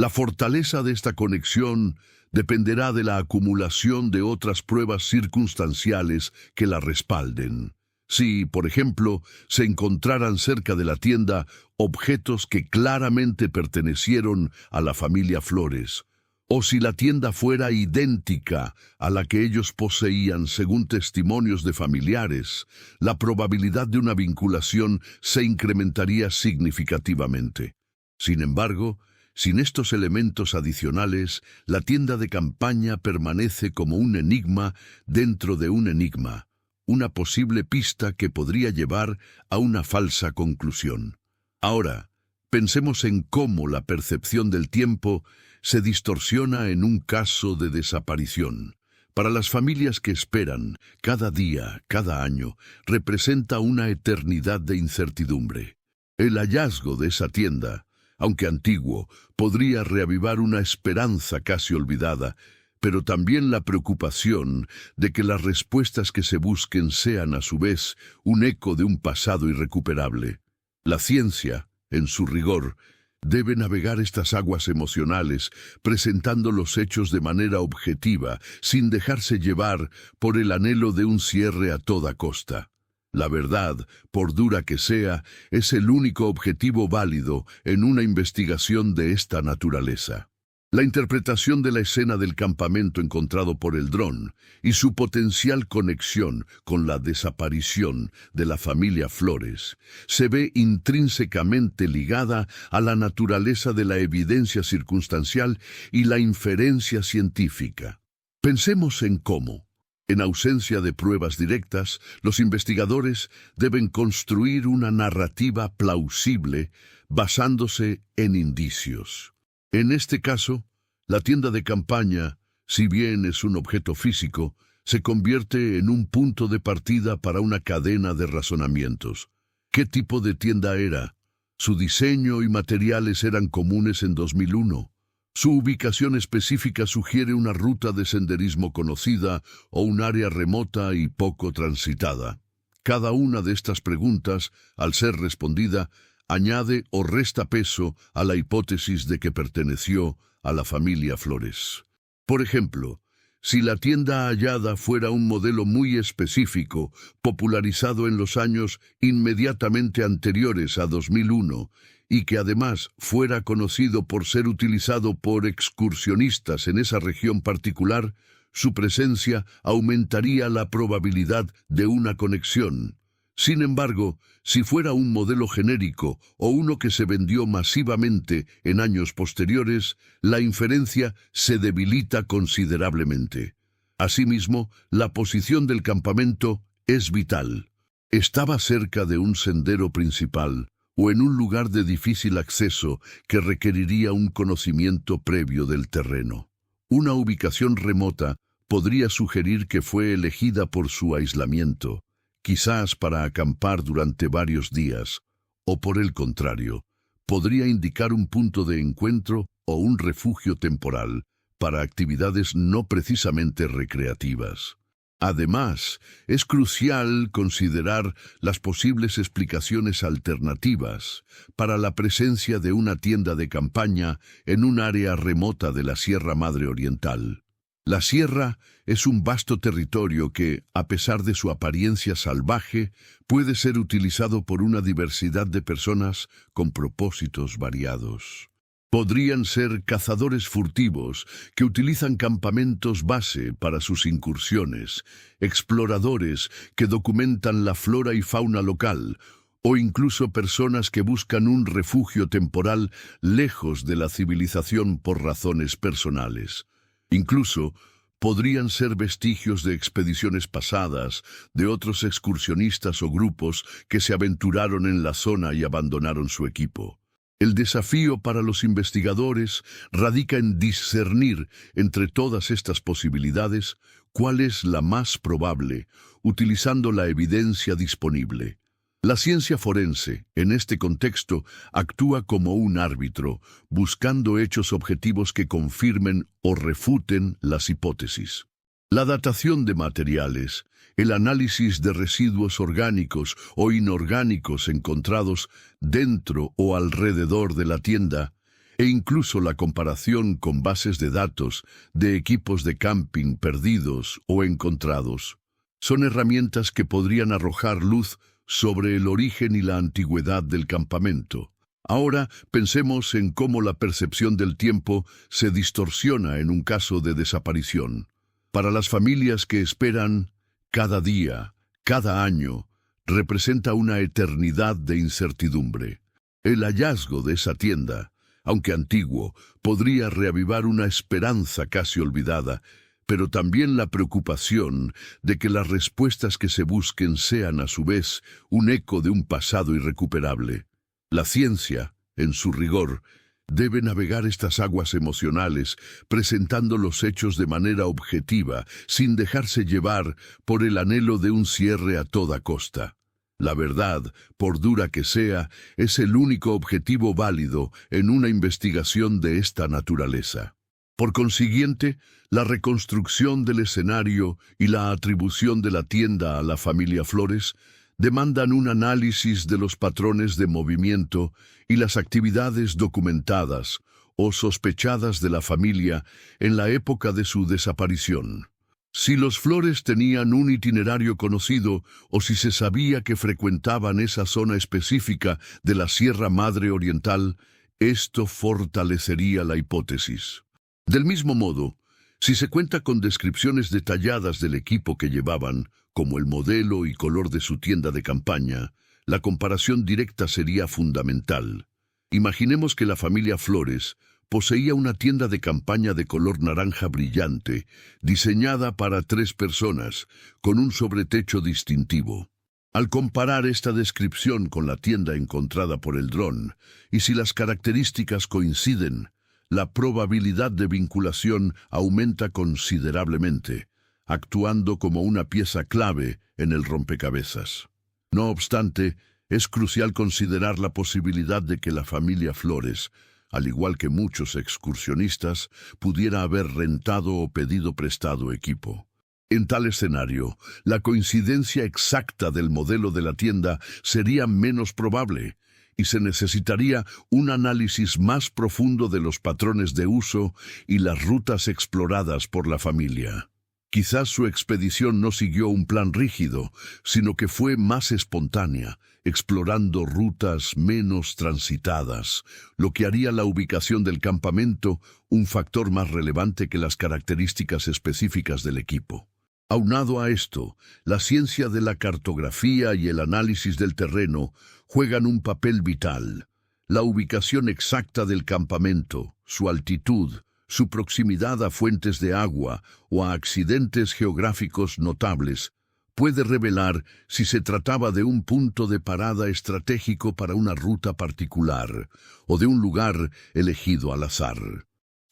La fortaleza de esta conexión dependerá de la acumulación de otras pruebas circunstanciales que la respalden. Si, por ejemplo, se encontraran cerca de la tienda objetos que claramente pertenecieron a la familia Flores, o si la tienda fuera idéntica a la que ellos poseían según testimonios de familiares, la probabilidad de una vinculación se incrementaría significativamente. Sin embargo, sin estos elementos adicionales, la tienda de campaña permanece como un enigma dentro de un enigma, una posible pista que podría llevar a una falsa conclusión. Ahora, pensemos en cómo la percepción del tiempo se distorsiona en un caso de desaparición. Para las familias que esperan, cada día, cada año, representa una eternidad de incertidumbre. El hallazgo de esa tienda, aunque antiguo, podría reavivar una esperanza casi olvidada, pero también la preocupación de que las respuestas que se busquen sean a su vez un eco de un pasado irrecuperable. La ciencia, en su rigor, debe navegar estas aguas emocionales, presentando los hechos de manera objetiva, sin dejarse llevar por el anhelo de un cierre a toda costa. La verdad, por dura que sea, es el único objetivo válido en una investigación de esta naturaleza. La interpretación de la escena del campamento encontrado por el dron y su potencial conexión con la desaparición de la familia Flores se ve intrínsecamente ligada a la naturaleza de la evidencia circunstancial y la inferencia científica. Pensemos en cómo, en ausencia de pruebas directas, los investigadores deben construir una narrativa plausible basándose en indicios. En este caso, la tienda de campaña, si bien es un objeto físico, se convierte en un punto de partida para una cadena de razonamientos. ¿Qué tipo de tienda era? ¿Su diseño y materiales eran comunes en 2001? ¿Su ubicación específica sugiere una ruta de senderismo conocida o un área remota y poco transitada? Cada una de estas preguntas, al ser respondida, añade o resta peso a la hipótesis de que perteneció a la familia Flores. Por ejemplo, si la tienda hallada fuera un modelo muy específico, popularizado en los años inmediatamente anteriores a 2001, y que además fuera conocido por ser utilizado por excursionistas en esa región particular, su presencia aumentaría la probabilidad de una conexión. Sin embargo, si fuera un modelo genérico o uno que se vendió masivamente en años posteriores, la inferencia se debilita considerablemente. Asimismo, la posición del campamento es vital. Estaba cerca de un sendero principal o en un lugar de difícil acceso que requeriría un conocimiento previo del terreno. Una ubicación remota podría sugerir que fue elegida por su aislamiento, quizás para acampar durante varios días, o por el contrario, podría indicar un punto de encuentro o un refugio temporal para actividades no precisamente recreativas. Además, es crucial considerar las posibles explicaciones alternativas para la presencia de una tienda de campaña en un área remota de la Sierra Madre Oriental. La sierra es un vasto territorio que, a pesar de su apariencia salvaje, puede ser utilizado por una diversidad de personas con propósitos variados. Podrían ser cazadores furtivos que utilizan campamentos base para sus incursiones, exploradores que documentan la flora y fauna local, o incluso personas que buscan un refugio temporal lejos de la civilización por razones personales. Incluso podrían ser vestigios de expediciones pasadas, de otros excursionistas o grupos que se aventuraron en la zona y abandonaron su equipo. El desafío para los investigadores radica en discernir entre todas estas posibilidades cuál es la más probable, utilizando la evidencia disponible. La ciencia forense, en este contexto, actúa como un árbitro, buscando hechos objetivos que confirmen o refuten las hipótesis. La datación de materiales, el análisis de residuos orgánicos o inorgánicos encontrados dentro o alrededor de la tienda, e incluso la comparación con bases de datos de equipos de camping perdidos o encontrados, son herramientas que podrían arrojar luz sobre el origen y la antigüedad del campamento. Ahora pensemos en cómo la percepción del tiempo se distorsiona en un caso de desaparición. Para las familias que esperan, cada día, cada año, representa una eternidad de incertidumbre. El hallazgo de esa tienda, aunque antiguo, podría reavivar una esperanza casi olvidada, pero también la preocupación de que las respuestas que se busquen sean a su vez un eco de un pasado irrecuperable. La ciencia, en su rigor, debe navegar estas aguas emocionales, presentando los hechos de manera objetiva, sin dejarse llevar por el anhelo de un cierre a toda costa. La verdad, por dura que sea, es el único objetivo válido en una investigación de esta naturaleza. Por consiguiente, la reconstrucción del escenario y la atribución de la tienda a la familia Flores demandan un análisis de los patrones de movimiento y las actividades documentadas o sospechadas de la familia en la época de su desaparición. Si los Flores tenían un itinerario conocido o si se sabía que frecuentaban esa zona específica de la Sierra Madre Oriental, esto fortalecería la hipótesis. Del mismo modo, si se cuenta con descripciones detalladas del equipo que llevaban, como el modelo y color de su tienda de campaña, la comparación directa sería fundamental. Imaginemos que la familia Flores poseía una tienda de campaña de color naranja brillante, diseñada para 3 personas, con un sobretecho distintivo. Al comparar esta descripción con la tienda encontrada por el dron, y si las características coinciden, la probabilidad de vinculación aumenta considerablemente, actuando como una pieza clave en el rompecabezas. No obstante, es crucial considerar la posibilidad de que la familia Flores, al igual que muchos excursionistas, pudiera haber rentado o pedido prestado equipo. En tal escenario, la coincidencia exacta del modelo de la tienda sería menos probable, y se necesitaría un análisis más profundo de los patrones de uso y las rutas exploradas por la familia. Quizás su expedición no siguió un plan rígido, sino que fue más espontánea, explorando rutas menos transitadas, lo que haría la ubicación del campamento un factor más relevante que las características específicas del equipo. Aunado a esto, la ciencia de la cartografía y el análisis del terreno juegan un papel vital. La ubicación exacta del campamento, su altitud, su proximidad a fuentes de agua o a accidentes geográficos notables, puede revelar si se trataba de un punto de parada estratégico para una ruta particular o de un lugar elegido al azar.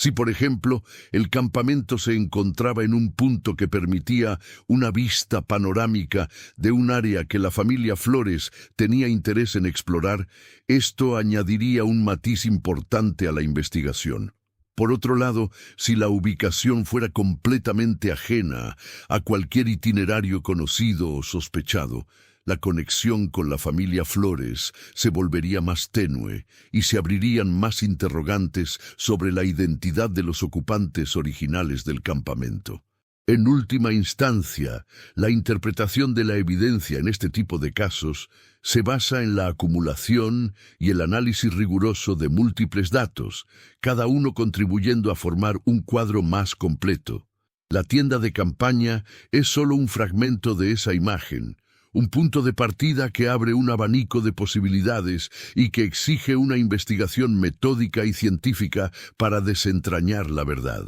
Si, por ejemplo, el campamento se encontraba en un punto que permitía una vista panorámica de un área que la familia Flores tenía interés en explorar, esto añadiría un matiz importante a la investigación. Por otro lado, si la ubicación fuera completamente ajena a cualquier itinerario conocido o sospechado, La conexión con la familia Flores se volvería más tenue y se abrirían más interrogantes sobre la identidad de los ocupantes originales del campamento. En última instancia, la interpretación de la evidencia en este tipo de casos se basa en la acumulación y el análisis riguroso de múltiples datos, cada uno contribuyendo a formar un cuadro más completo. La tienda de campaña es solo un fragmento de esa imagen, un punto de partida que abre un abanico de posibilidades y que exige una investigación metódica y científica para desentrañar la verdad.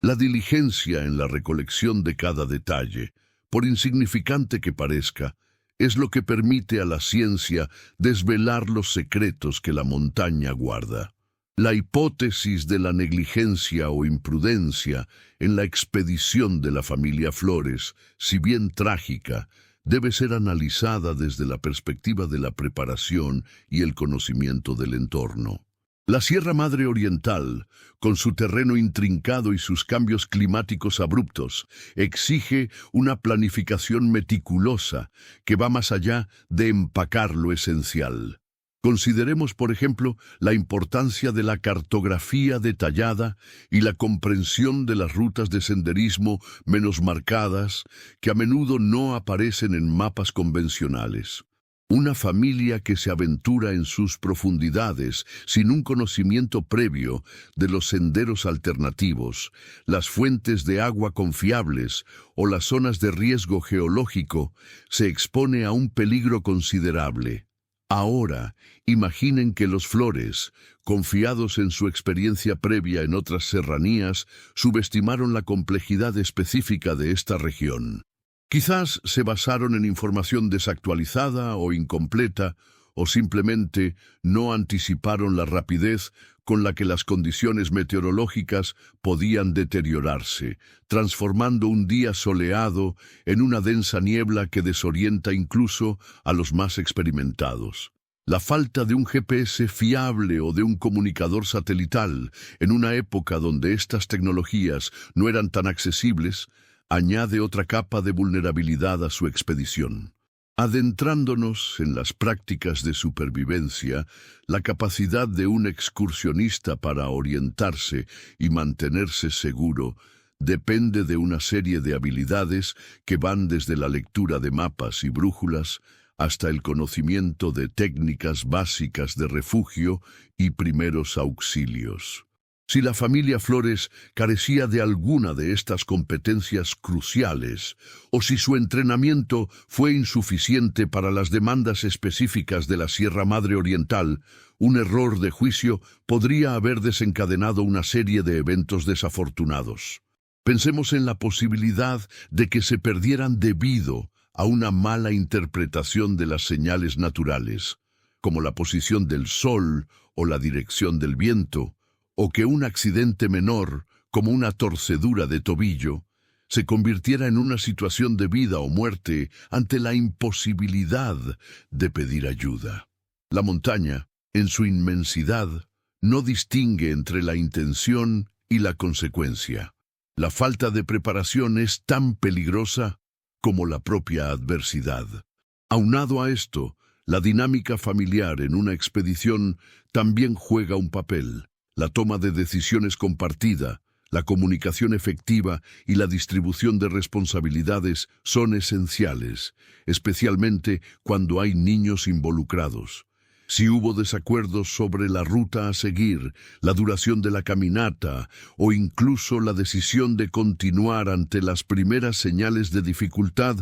La diligencia en la recolección de cada detalle, por insignificante que parezca, es lo que permite a la ciencia desvelar los secretos que la montaña guarda. La hipótesis de la negligencia o imprudencia en la expedición de la familia Flores, si bien trágica, debe ser analizada desde la perspectiva de la preparación y el conocimiento del entorno. La Sierra Madre Oriental, con su terreno intrincado y sus cambios climáticos abruptos, exige una planificación meticulosa que va más allá de empacar lo esencial. Consideremos, por ejemplo, la importancia de la cartografía detallada y la comprensión de las rutas de senderismo menos marcadas que a menudo no aparecen en mapas convencionales. Una familia que se aventura en sus profundidades sin un conocimiento previo de los senderos alternativos, las fuentes de agua confiables o las zonas de riesgo geológico, se expone a un peligro considerable. Ahora, imaginen que los Flores, confiados en su experiencia previa en otras serranías, subestimaron la complejidad específica de esta región. Quizás se basaron en información desactualizada o incompleta, o simplemente no anticiparon la rapidez con la que las condiciones meteorológicas podían deteriorarse, transformando un día soleado en una densa niebla que desorienta incluso a los más experimentados. La falta de un GPS fiable o de un comunicador satelital en una época donde estas tecnologías no eran tan accesibles, añade otra capa de vulnerabilidad a su expedición. Adentrándonos en las prácticas de supervivencia, la capacidad de un excursionista para orientarse y mantenerse seguro depende de una serie de habilidades que van desde la lectura de mapas y brújulas hasta el conocimiento de técnicas básicas de refugio y primeros auxilios. Si la familia Flores carecía de alguna de estas competencias cruciales, o si su entrenamiento fue insuficiente para las demandas específicas de la Sierra Madre Oriental, un error de juicio podría haber desencadenado una serie de eventos desafortunados. Pensemos en la posibilidad de que se perdieran debido a una mala interpretación de las señales naturales, como la posición del sol o la dirección del viento, o que un accidente menor, como una torcedura de tobillo, se convirtiera en una situación de vida o muerte ante la imposibilidad de pedir ayuda. La montaña, en su inmensidad, no distingue entre la intención y la consecuencia. La falta de preparación es tan peligrosa como la propia adversidad. Aunado a esto, la dinámica familiar en una expedición también juega un papel. La toma de decisiones compartida, la comunicación efectiva y la distribución de responsabilidades son esenciales, especialmente cuando hay niños involucrados. Si hubo desacuerdos sobre la ruta a seguir, la duración de la caminata o incluso la decisión de continuar ante las primeras señales de dificultad,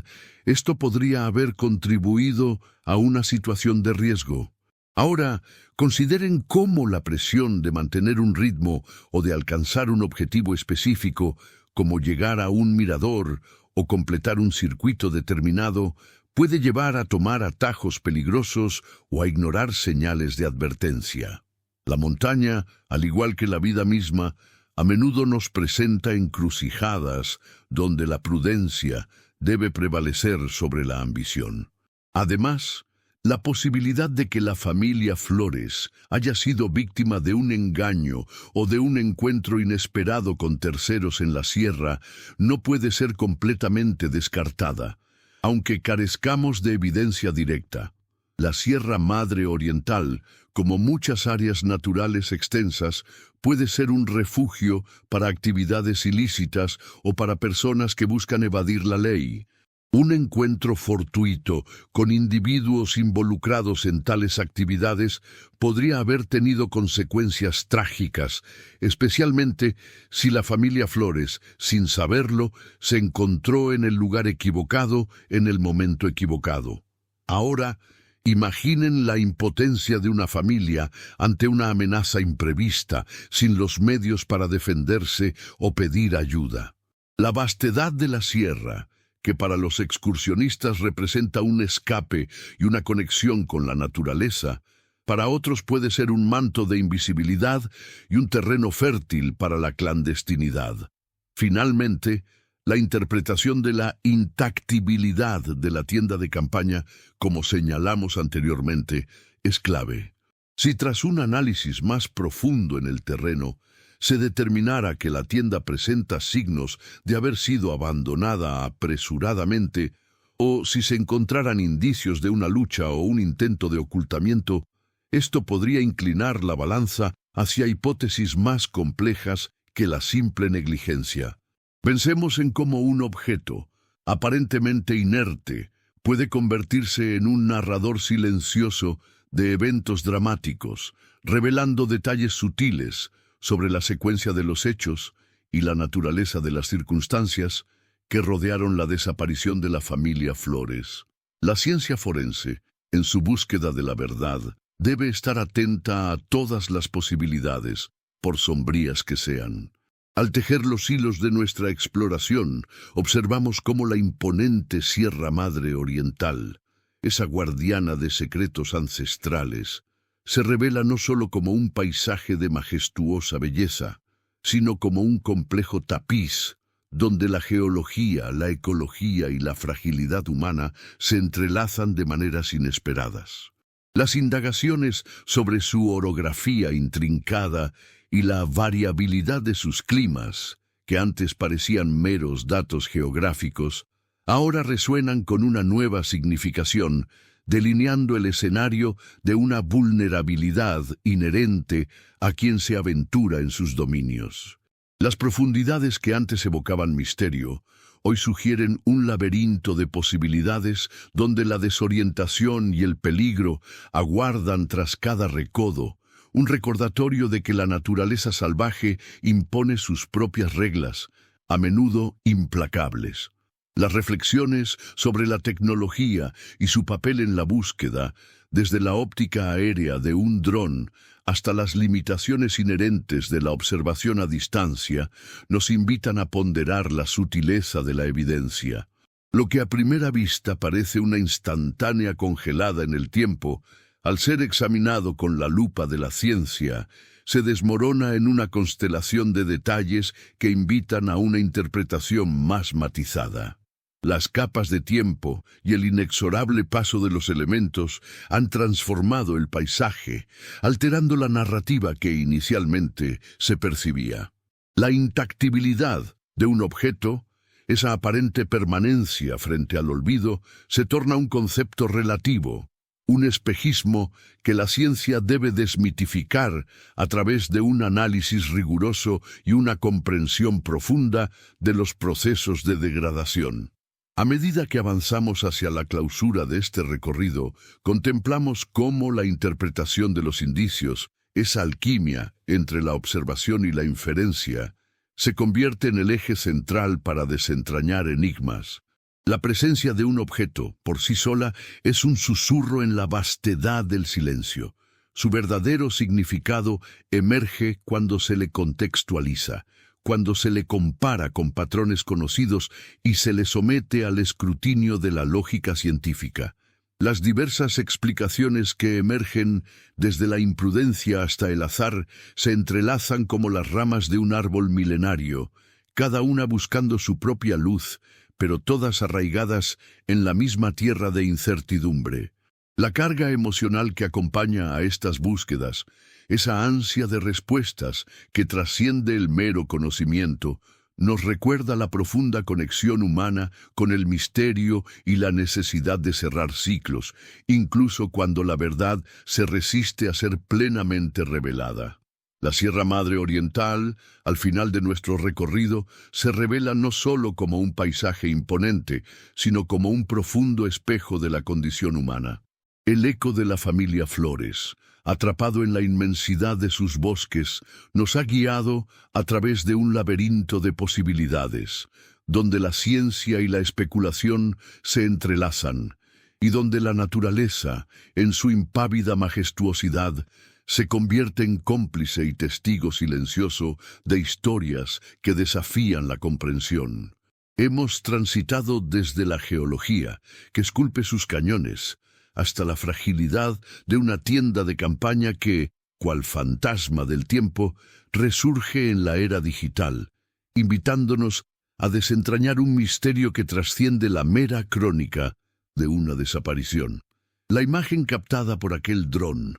esto podría haber contribuido a una situación de riesgo. Ahora, consideren cómo la presión de mantener un ritmo o de alcanzar un objetivo específico, como llegar a un mirador o completar un circuito determinado, puede llevar a tomar atajos peligrosos o a ignorar señales de advertencia. La montaña, al igual que la vida misma, a menudo nos presenta encrucijadas donde la prudencia debe prevalecer sobre la ambición. Además, la posibilidad de que la familia Flores haya sido víctima de un engaño o de un encuentro inesperado con terceros en la sierra no puede ser completamente descartada. Aunque carezcamos de evidencia directa, la Sierra Madre Oriental, como muchas áreas naturales extensas, puede ser un refugio para actividades ilícitas o para personas que buscan evadir la ley. Un encuentro fortuito con individuos involucrados en tales actividades podría haber tenido consecuencias trágicas, especialmente si la familia Flores, sin saberlo, se encontró en el lugar equivocado en el momento equivocado. Ahora, imaginen la impotencia de una familia ante una amenaza imprevista, sin los medios para defenderse o pedir ayuda. La vastedad de la sierra, que para los excursionistas representa un escape y una conexión con la naturaleza, para otros puede ser un manto de invisibilidad y un terreno fértil para la clandestinidad. Finalmente, la interpretación de la intactibilidad de la tienda de campaña, como señalamos anteriormente, es clave. Si tras un análisis más profundo en el terreno, se determinara que la tienda presenta signos de haber sido abandonada apresuradamente, o si se encontraran indicios de una lucha o un intento de ocultamiento, esto podría inclinar la balanza hacia hipótesis más complejas que la simple negligencia. Pensemos en cómo un objeto, aparentemente inerte, puede convertirse en un narrador silencioso de eventos dramáticos, revelando detalles sutiles sobre la secuencia de los hechos y la naturaleza de las circunstancias que rodearon la desaparición de la familia Flores. La ciencia forense, en su búsqueda de la verdad, debe estar atenta a todas las posibilidades, por sombrías que sean. Al tejer los hilos de nuestra exploración, observamos cómo la imponente Sierra Madre Oriental, esa guardiana de secretos ancestrales, se revela no solo como un paisaje de majestuosa belleza, sino como un complejo tapiz, donde la geología, la ecología y la fragilidad humana se entrelazan de maneras inesperadas. Las indagaciones sobre su orografía intrincada y la variabilidad de sus climas, que antes parecían meros datos geográficos, ahora resuenan con una nueva significación, delineando el escenario de una vulnerabilidad inherente a quien se aventura en sus dominios. Las profundidades que antes evocaban misterio, hoy sugieren un laberinto de posibilidades donde la desorientación y el peligro aguardan tras cada recodo, un recordatorio de que la naturaleza salvaje impone sus propias reglas, a menudo implacables. Las reflexiones sobre la tecnología y su papel en la búsqueda, desde la óptica aérea de un dron hasta las limitaciones inherentes de la observación a distancia, nos invitan a ponderar la sutileza de la evidencia. Lo que a primera vista parece una instantánea congelada en el tiempo, al ser examinado con la lupa de la ciencia, se desmorona en una constelación de detalles que invitan a una interpretación más matizada. Las capas de tiempo y el inexorable paso de los elementos han transformado el paisaje, alterando la narrativa que inicialmente se percibía. La intactibilidad de un objeto, esa aparente permanencia frente al olvido, se torna un concepto relativo, un espejismo que la ciencia debe desmitificar a través de un análisis riguroso y una comprensión profunda de los procesos de degradación. A medida que avanzamos hacia la clausura de este recorrido, contemplamos cómo la interpretación de los indicios, esa alquimia entre la observación y la inferencia, se convierte en el eje central para desentrañar enigmas. La presencia de un objeto, por sí sola, es un susurro en la vastedad del silencio. Su verdadero significado emerge cuando se le contextualiza, cuando se le compara con patrones conocidos y se le somete al escrutinio de la lógica científica. Las diversas explicaciones que emergen desde la imprudencia hasta el azar se entrelazan como las ramas de un árbol milenario, cada una buscando su propia luz, pero todas arraigadas en la misma tierra de incertidumbre. La carga emocional que acompaña a estas búsquedas, esa ansia de respuestas que trasciende el mero conocimiento, nos recuerda la profunda conexión humana con el misterio y la necesidad de cerrar ciclos, incluso cuando la verdad se resiste a ser plenamente revelada. La Sierra Madre Oriental, al final de nuestro recorrido, se revela no solo como un paisaje imponente, sino como un profundo espejo de la condición humana. El eco de la familia Flores, atrapado en la inmensidad de sus bosques, nos ha guiado a través de un laberinto de posibilidades, donde la ciencia y la especulación se entrelazan, y donde la naturaleza, en su impávida majestuosidad, se convierte en cómplice y testigo silencioso de historias que desafían la comprensión. Hemos transitado desde la geología, que esculpe sus cañones, hasta la fragilidad de una tienda de campaña que, cual fantasma del tiempo, resurge en la era digital, invitándonos a desentrañar un misterio que trasciende la mera crónica de una desaparición. La imagen captada por aquel dron,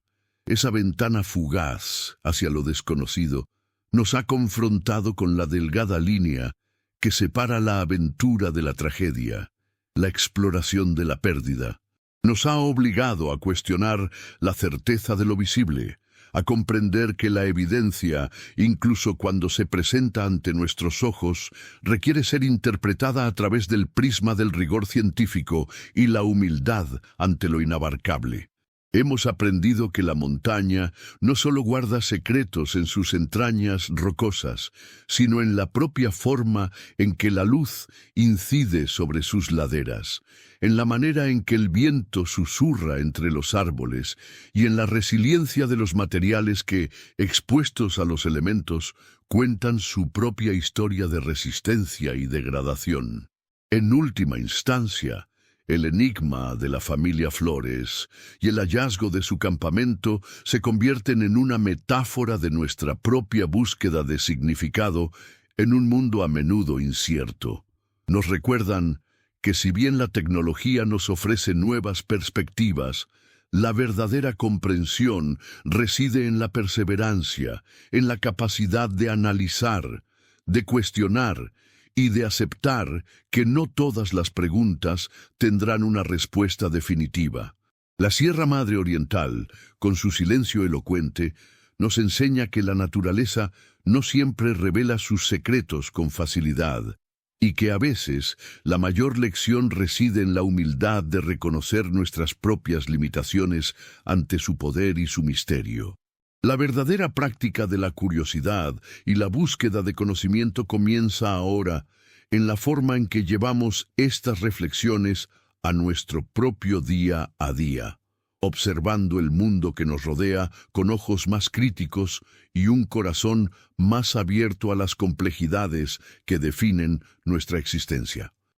esa ventana fugaz hacia lo desconocido, nos ha confrontado con la delgada línea que separa la aventura de la tragedia, la exploración de la pérdida. Nos ha obligado a cuestionar la certeza de lo visible, a comprender que la evidencia, incluso cuando se presenta ante nuestros ojos, requiere ser interpretada a través del prisma del rigor científico y la humildad ante lo inabarcable. Hemos aprendido que la montaña no solo guarda secretos en sus entrañas rocosas, sino en la propia forma en que la luz incide sobre sus laderas, en la manera en que el viento susurra entre los árboles y en la resiliencia de los materiales que, expuestos a los elementos, cuentan su propia historia de resistencia y degradación. En última instancia, el enigma de la familia Flores y el hallazgo de su campamento se convierten en una metáfora de nuestra propia búsqueda de significado en un mundo a menudo incierto. Nos recuerdan que si bien la tecnología nos ofrece nuevas perspectivas, la verdadera comprensión reside en la perseverancia, en la capacidad de analizar, de cuestionar y de aceptar que no todas las preguntas tendrán una respuesta definitiva. La Sierra Madre Oriental, con su silencio elocuente, nos enseña que la naturaleza no siempre revela sus secretos con facilidad, y que a veces la mayor lección reside en la humildad de reconocer nuestras propias limitaciones ante su poder y su misterio. La verdadera práctica de la curiosidad y la búsqueda de conocimiento comienza ahora en la forma en que llevamos estas reflexiones a nuestro propio día a día, observando el mundo que nos rodea con ojos más críticos y un corazón más abierto a las complejidades que definen nuestra existencia.